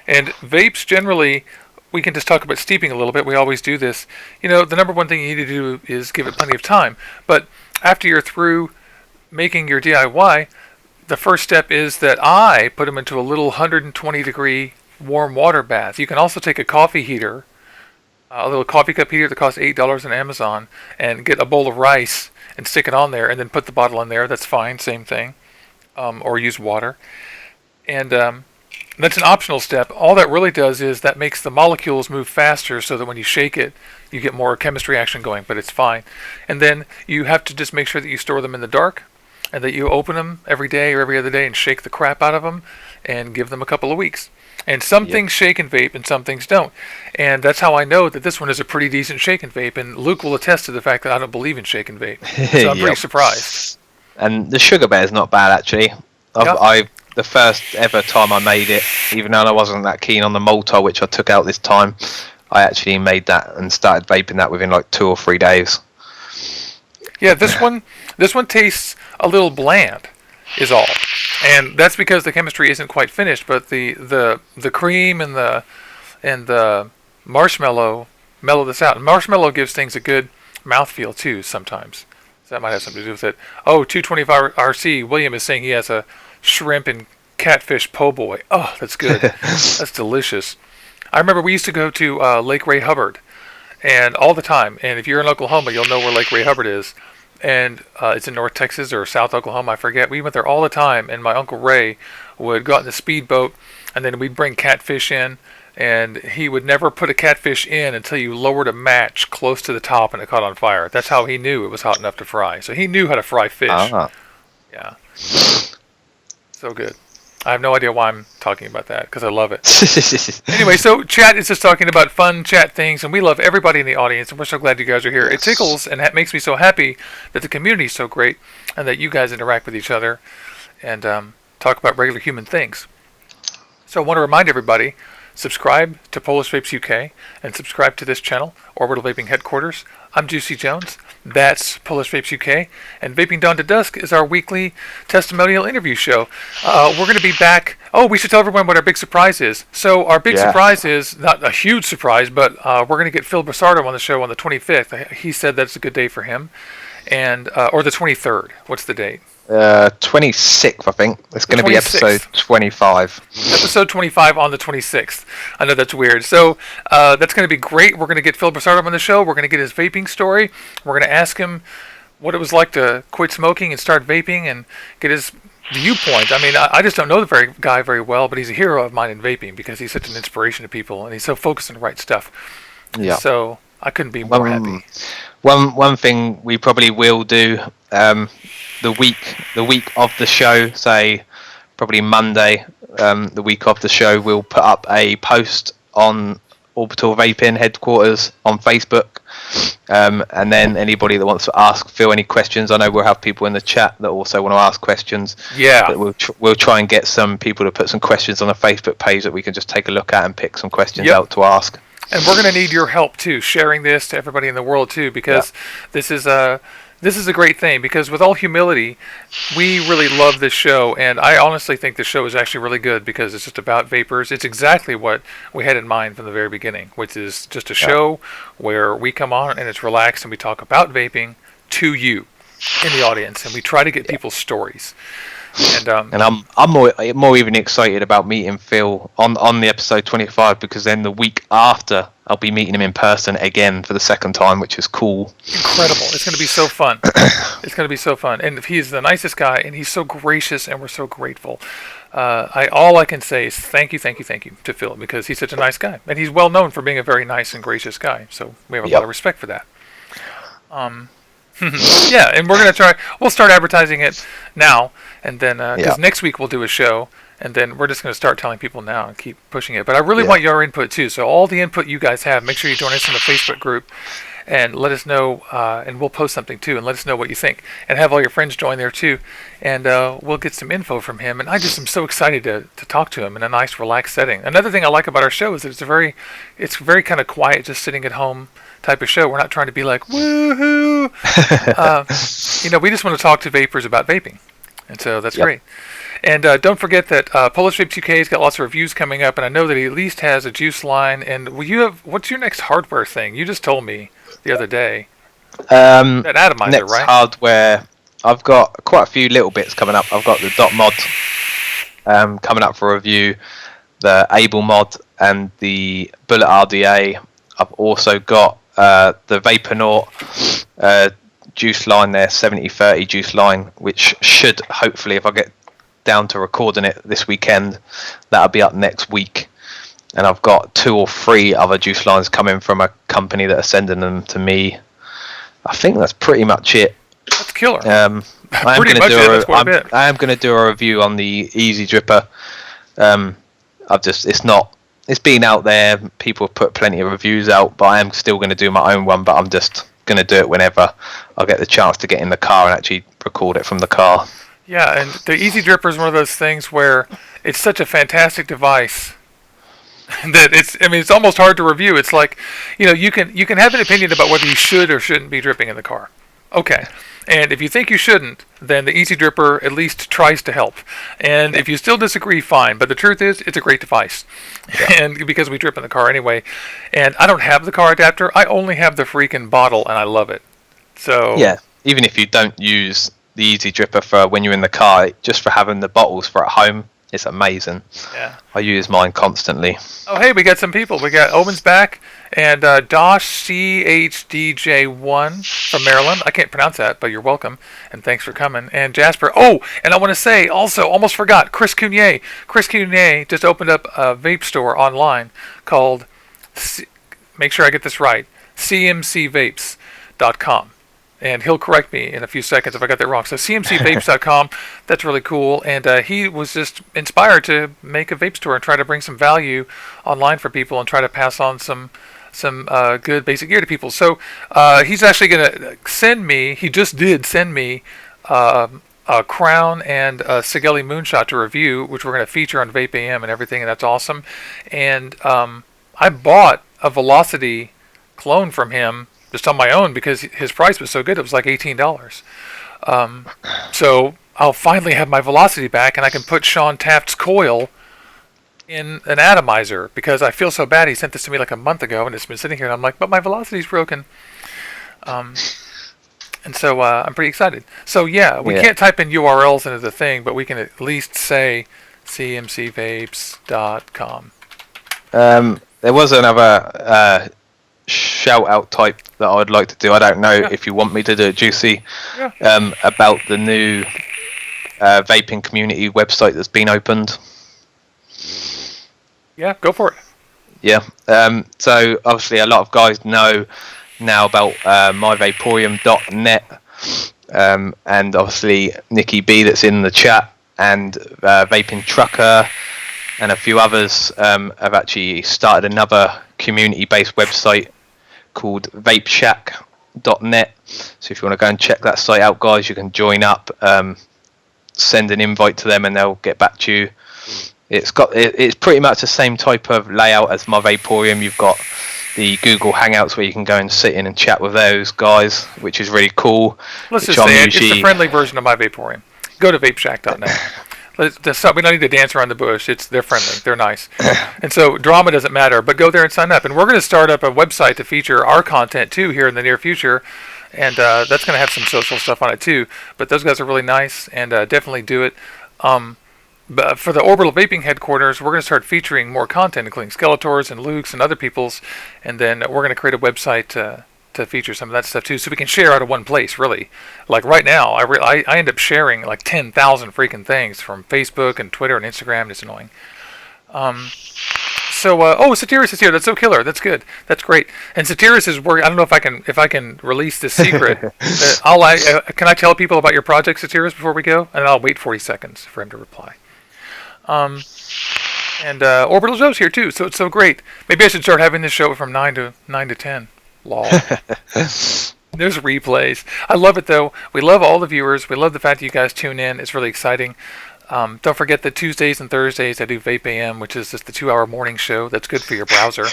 And vapes generally, we can just talk about steeping a little bit. We always do this. You know, the number one thing you need to do is give it plenty of time. But after you're through making your DIY, the first step is that I put them into a little 120 degree warm water bath. You can also take a coffee heater, a little coffee cup heater that costs $8 on Amazon, and get a bowl of rice and stick it on there and then put the bottle in there. That's fine, same thing. Or use water. And that's an optional step. All that really does is that makes the molecules move faster so that when you shake it, you get more chemistry action going, but it's fine. And then you have to just make sure that you store them in the dark and that you open them every day or every other day and shake the crap out of them and give them a couple of weeks. And some things shake and vape and some things don't. And that's how I know that this one is a pretty decent shake and vape. And Luke will attest to the fact that I don't believe in shake and vape. So I'm pretty surprised. And the sugar bear is not bad, actually. The first ever time I made it, even though I wasn't that keen on the maltol, which I took out this time, I actually made that and started vaping that within like 2 or 3 days. Yeah, this one tastes a little bland, is all, and that's because the chemistry isn't quite finished. But the cream and the marshmallow mellow this out. And marshmallow gives things a good mouthfeel too sometimes. So that might have something to do with it. Oh, 225 RC. William is saying he has a shrimp and catfish po' boy. Oh, that's good. That's delicious. I remember we used to go to Lake Ray Hubbard, and all the time. And if you're in Oklahoma, you'll know where Lake Ray Hubbard is. And it's in North Texas or South Oklahoma, I forget. We went there all the time, and my Uncle Ray would go out in the speedboat, and then we'd bring catfish in, and he would never put a catfish in until you lowered a match close to the top and it caught on fire. That's how he knew it was hot enough to fry. So he knew how to fry fish. Yeah. So good. I have no idea why I'm talking about that, because I love it. Anyway, so chat is just talking about fun chat things, and we love everybody in the audience, and we're so glad you guys are here. It tickles and makes me so happy that the community is so great, and that you guys interact with each other and talk about regular human things. So I want to remind everybody, subscribe to Polish Vapes UK, and subscribe to this channel, Orbital Vaping Headquarters. I'm Juicy Jones. That's Polish Vapes UK. And Vaping Dawn to Dusk is our weekly testimonial interview show. We're going to be back. Oh, we should tell everyone what our big surprise is. So our big surprise is, not a huge surprise, but we're going to get Phil Basardo on the show on the 25th. He said that's a good day for him. And or the 23rd. What's the date? 26th, I think. It's going to be episode 25. Episode 25 on the 26th. I know that's weird. So that's going to be great. We're going to get Phil Basardo on the show. We're going to get his vaping story. We're going to ask him what it was like to quit smoking and start vaping and get his viewpoint. I mean, I just don't know the guy very well, but he's a hero of mine in vaping because he's such an inspiration to people and he's so focused on the right stuff. Yeah. So I couldn't be more happy. One thing we probably will do the week of the show, say probably Monday, the week of the show, we'll put up a post on Orbital Vaping Headquarters on Facebook, and then anybody that wants to ask Phil any questions, I know we'll have people in the chat that also want to ask questions. Yeah, we'll try and get some people to put some questions on a Facebook page that we can just take a look at and pick some questions out to ask. And we're going to need your help too, sharing this to everybody in the world too, because this is a great thing. Because with all humility, we really love this show, and I honestly think this show is actually really good because it's just about vapors. It's exactly what we had in mind from the very beginning, which is just a show where we come on and it's relaxed and we talk about vaping to you in the audience, and we try to get people's stories. And I'm more even excited about meeting Phil on the episode 25, because then the week after I'll be meeting him in person again for the second time, which is cool. Incredible. It's going to be so fun. It's going to be so fun. And he's the nicest guy, and he's so gracious, and we're so grateful. All I can say is thank you to Phil, because he's such a nice guy. And he's well known for being a very nice and gracious guy. So we have a lot of respect for that. Yeah, and we're going to try. We'll start advertising it now, and then because next week we'll do a show, and then we're just going to start telling people now and keep pushing it. But I really want your input too. So all the input you guys have, make sure you join us in the Facebook group, and let us know. And we'll post something too, and let us know what you think, and have all your friends join there too, and we'll get some info from him. And I just am so excited to talk to him in a nice, relaxed setting. Another thing I like about our show is that it's very kind of quiet, just sitting at home type of show. We're not trying to be like woohoo. We just want to talk to vapors about vaping, and so that's great. And don't forget that Polish Vapes UK has got lots of reviews coming up, and I know that he at least has a juice line. And what's your next hardware thing? You just told me the other day. That atomizer, next right? Hardware. I've got quite a few little bits coming up. I've got the Dot Mod coming up for review, the Able Mod, and the Bullet RDA. I've also got the Vapornaut juice line there, 70-30 juice line, which should hopefully, if I get down to recording it this weekend, that'll be up next week. And I've got 2 or 3 other juice lines coming from a company that are sending them to me. I think that's pretty much it. That's killer. I am going to do a review on the Easy Dripper. It's been out there. People have put plenty of reviews out, but I am still going to do my own one. But I'm just going to do it whenever I get the chance to get in the car and actually record it from the car. Yeah, and the Easy Dripper is one of those things where it's such a fantastic device that it's almost hard to review. It's like, you can have an opinion about whether you should or shouldn't be dripping in the car. Okay. And if you think you shouldn't, then the Easy Dripper at least tries to help. And if you still disagree, fine. But the truth is, it's a great device. Yeah. And because we drip in the car anyway. And I don't have the car adapter. I only have the freaking bottle, and I love it. So yeah, even if you don't use the Easy Dripper for when you're in the car, just for having the bottles for at home, it's amazing. Yeah, I use mine constantly. Oh, hey, we got some people. We got Owen's back, and Dosh CHDJ1 from Maryland. I can't pronounce that, but you're welcome, and thanks for coming. And Jasper. Oh, and I want to say also, almost forgot, Chris Cunier. Chris Cunier just opened up a vape store online called, make sure I get this right, cmcvapes.com. And he'll correct me in a few seconds if I got that wrong. So cmcvapes.com, that's really cool. And he was just inspired to make a vape store and try to bring some value online for people and try to pass on some good basic gear to people. So he's actually going to send me, he just did send me a Crown and a Sigelli Moonshot to review, which we're going to feature on Vape AM and everything, and that's awesome. And I bought a Velocity clone from him just on my own because his price was so good. It was like $18. So I'll finally have my Velocity back, and I can put Sean Taft's coil in an atomizer because I feel so bad. He sent this to me like a month ago, and it's been sitting here, and I'm like, but my Velocity's broken. And so I'm pretty excited. So yeah, we can't type in URLs into the thing, but we can at least say cmcvapes.com. There was another shout out type that I would like to do. I don't know if you want me to do it, Juicy. About the new vaping community website that's been opened. Yeah, go for it. Yeah. So obviously a lot of guys know now about myvaporium.net, and obviously Nikki B that's in the chat, and Vaping Trucker and a few others have actually started another community-based website called vapeshack.net. So if you want to go and check that site out, guys, you can join up, send an invite to them, and they'll get back to you. It's pretty much the same type of layout as my Vaporium. You've got the Google Hangouts where you can go and sit in and chat with those guys, which is really cool. Let's just say it's the friendly version of my Vaporium. Go to vapeshack.net. We don't need to dance around the bush. They're friendly. They're nice. And so drama doesn't matter, but go there and sign up. And we're going to start up a website to feature our content, too, here in the near future. And that's going to have some social stuff on it, too. But those guys are really nice, and definitely do it. But for the Orbital Vaping headquarters, we're going to start featuring more content, including Skeletors and Luke's and other people's. And then we're going to create a website to feature some of that stuff too, so we can share out of one place. Really, like right now, I end up sharing like 10,000 freaking things from Facebook and Twitter and Instagram. It's annoying. Satiris is here. That's so killer. That's good. That's great. And Satiris is working. I don't know if I can release this secret. Can I tell people about your project, Satiris, before we go? And I'll wait 40 seconds for him to reply. Orbital Joe's here too, so it's so great. Maybe I should start having this show from 9 to 10. Lol. There's replays. I love it though. We love all the viewers. We love the fact that you guys tune in. It's really exciting. Don't forget that Tuesdays and Thursdays I do Vape AM, which is just the 2-hour morning show. That's good for your browser.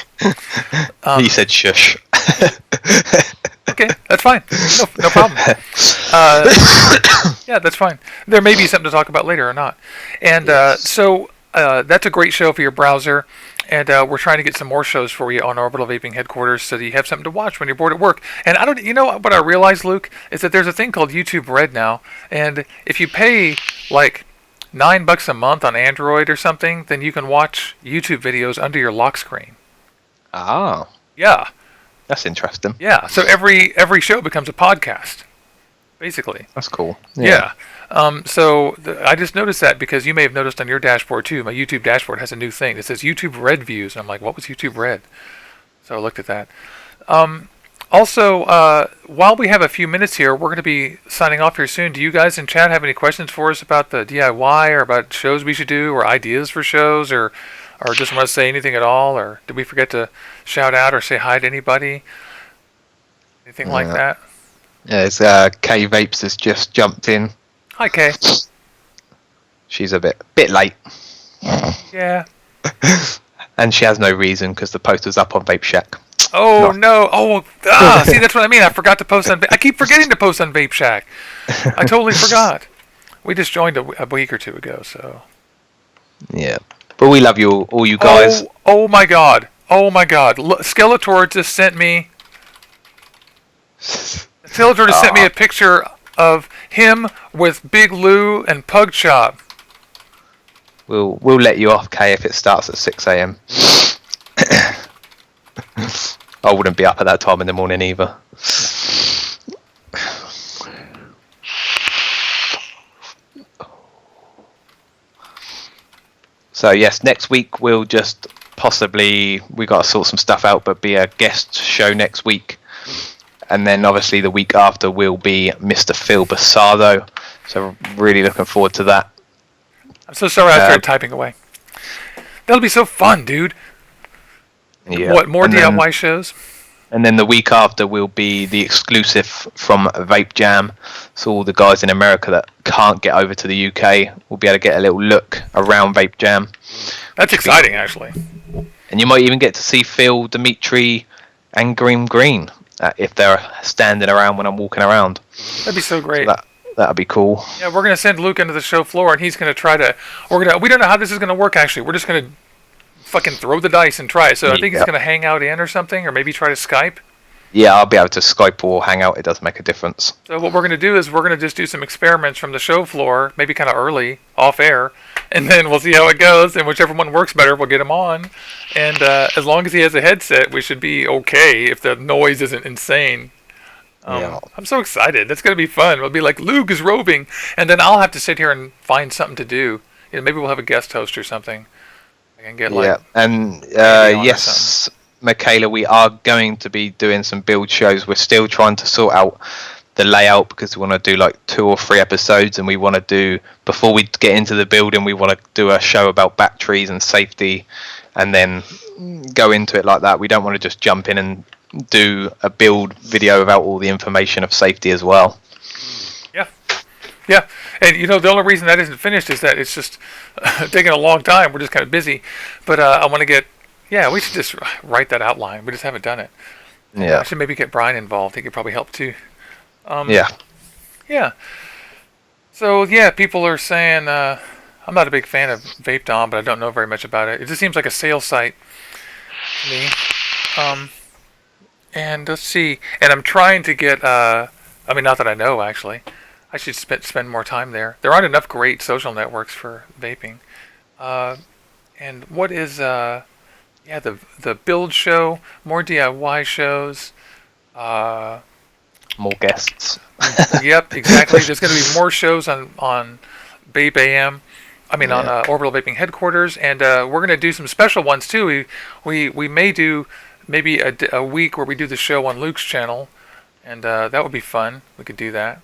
He said shush. Okay, that's fine. No problem. Yeah, that's fine. There may be something to talk about later or not. And so that's a great show for your browser. And we're trying to get some more shows for you on Orbital Vaping headquarters so that you have something to watch when you're bored at work. And what I realized, Luke, is that there's a thing called YouTube Red now. And if you pay like $9 a month on Android or something, then you can watch YouTube videos under your lock screen. Ah. Yeah. That's interesting. Yeah. So every show becomes a podcast, basically. That's cool. Yeah. I just noticed that because you may have noticed on your dashboard too. My YouTube dashboard has a new thing that says YouTube Red Views. And I'm like, what was YouTube Red? So I looked at that. Also, while we have a few minutes here, we're going to be signing off here soon. Do you guys in chat have any questions for us about the DIY or about shows we should do or ideas for shows or just want to say anything at all? Or did we forget to shout out or say hi to anybody? Anything like that? Yeah, it's Kay Vapes has just jumped in. Hi, Kay. She's a bit late. Yeah. And she has no reason because the poster's up on Vape Shack. Oh no! Oh, see, that's what I mean. I forgot to post on. I keep forgetting to post on Vape Shack. I totally forgot. We just joined a week or two ago, so. Yeah, but we love you all you guys. Oh my God! Oh my God! Skeletor just sent me. Skeletor just sent me a picture of him with Big Lou and Pug Chop. We'll let you off, Kay, if it starts at 6 a.m. I wouldn't be up at that time in the morning either. So yes, next week we'll just possibly, we got to sort some stuff out, but be a guest show next week. And then obviously the week after will be Mr. Phil Basado. So really looking forward to that. I'm so sorry I started typing away. That'll be so fun, dude. Yeah. What, more DIY shows? And then the week after will be the exclusive from Vape Jam. So all the guys in America that can't get over to the UK will be able to get a little look around Vape Jam. That's exciting, actually. And you might even get to see Phil, Dimitri, and Green if they're standing around when I'm walking around. That'd be so great. So that'd be cool. Yeah, we're gonna send Luke into the show floor, and he's gonna try to. We don't know how this is gonna work. Actually, we're just gonna fucking throw the dice and try it. So I think he's gonna hang out in or something, or maybe try to Skype. Yeah, I'll be able to Skype or hang out. It does make a difference. So what we're going to do is we're going to just do some experiments from the show floor, maybe kind of early, off air, and then we'll see how it goes, and whichever one works better, we'll get him on. And as long as he has a headset, we should be okay if the noise isn't insane. I'm so excited. That's going to be fun. It'll be like, Luke is roving, and then I'll have to sit here and find something to do. You know, maybe we'll have a guest host or something. I can get yes, Michaela, we are going to be doing some build shows. We're still trying to sort out the layout because we want to do like 2 or 3 episodes, and we want to do, before we get into the building, we want to do a show about batteries and safety, and then go into it like that. We don't want to just jump in and do a build video without all the information of safety as well. Yeah, and you know, the only reason that isn't finished is that it's just taking a long time. We're just kind of busy, but I want to get. Yeah, we should just write that outline. We just haven't done it. Yeah, I should maybe get Brian involved. He could probably help too. Yeah. So yeah, people are saying I'm not a big fan of Vape Dawn, but I don't know very much about it. It just seems like a sales site to me. And let's see. And I'm trying to get. I mean, not that I know actually. I should spend more time there. There aren't enough great social networks for vaping. And what is the build show, more DIY shows, more guests. Yep, exactly. There's going to be more shows on Vape AM. I mean, on Orbital Vaping headquarters, and we're going to do some special ones too. We may do maybe a week where we do the show on Luke's channel, and that would be fun. We could do that.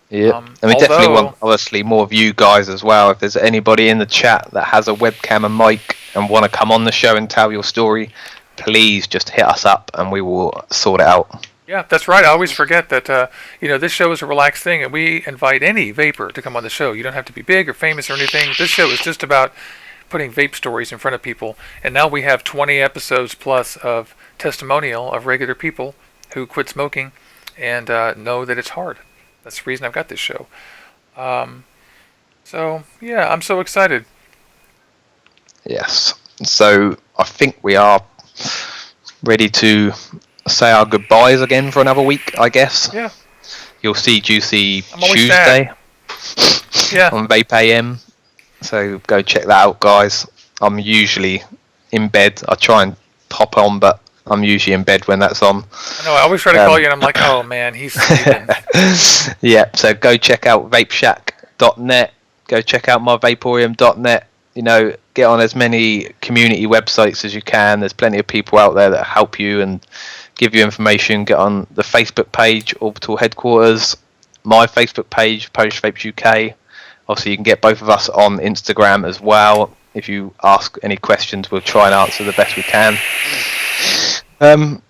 Yeah, and we definitely want, obviously, more of you guys as well. If there's anybody in the chat that has a webcam and mic and want to come on the show and tell your story, please just hit us up and we will sort it out. Yeah, that's right. I always forget that, this show is a relaxed thing, and we invite any vapor to come on the show. You don't have to be big or famous or anything. This show is just about putting vape stories in front of people. And now we have 20 episodes plus of testimonial of regular people who quit smoking and know that it's hard. That's the reason I've got this show. So, yeah, I'm so excited. Yes. So, I think we are ready to say our goodbyes again for another week, I guess. Yeah. You'll see Juicy Tuesday on Vape AM. So, go check that out, guys. I'm usually in bed. I try and pop on, but I'm usually in bed when that's on. I know, I always try to call you and I'm like, oh man, he's sleeping. Yeah, so go check out vapeshack.net. Go check out myvaporium.net. You know, get on as many community websites as you can. There's plenty of people out there that help you and give you information. Get on the Facebook page, Orbital Headquarters, my Facebook page, Polish Vapes UK. Obviously, you can get both of us on Instagram as well. If you ask any questions, we'll try and answer the best we can. Not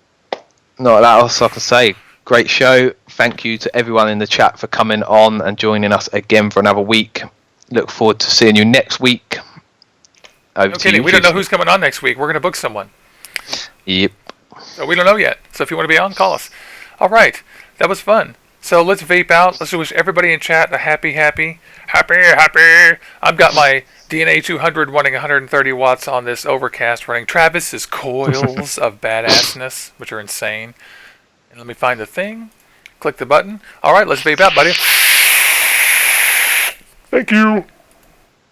that else I can say. Great show. Thank you to everyone in the chat for coming on and joining us again for another week. Look forward to seeing you next week. No kidding. We don't know who's coming on next week. We're going to book someone. Yep. So we don't know yet. So if you want to be on, call us. All right. That was fun. So let's vape out. Let's wish everybody in chat a happy. I've got my DNA 200 running 130 watts on this Overcast running Travis's coils of badassness, which are insane. And let me find the thing. Click the button. All right, let's vape out, buddy. Thank you.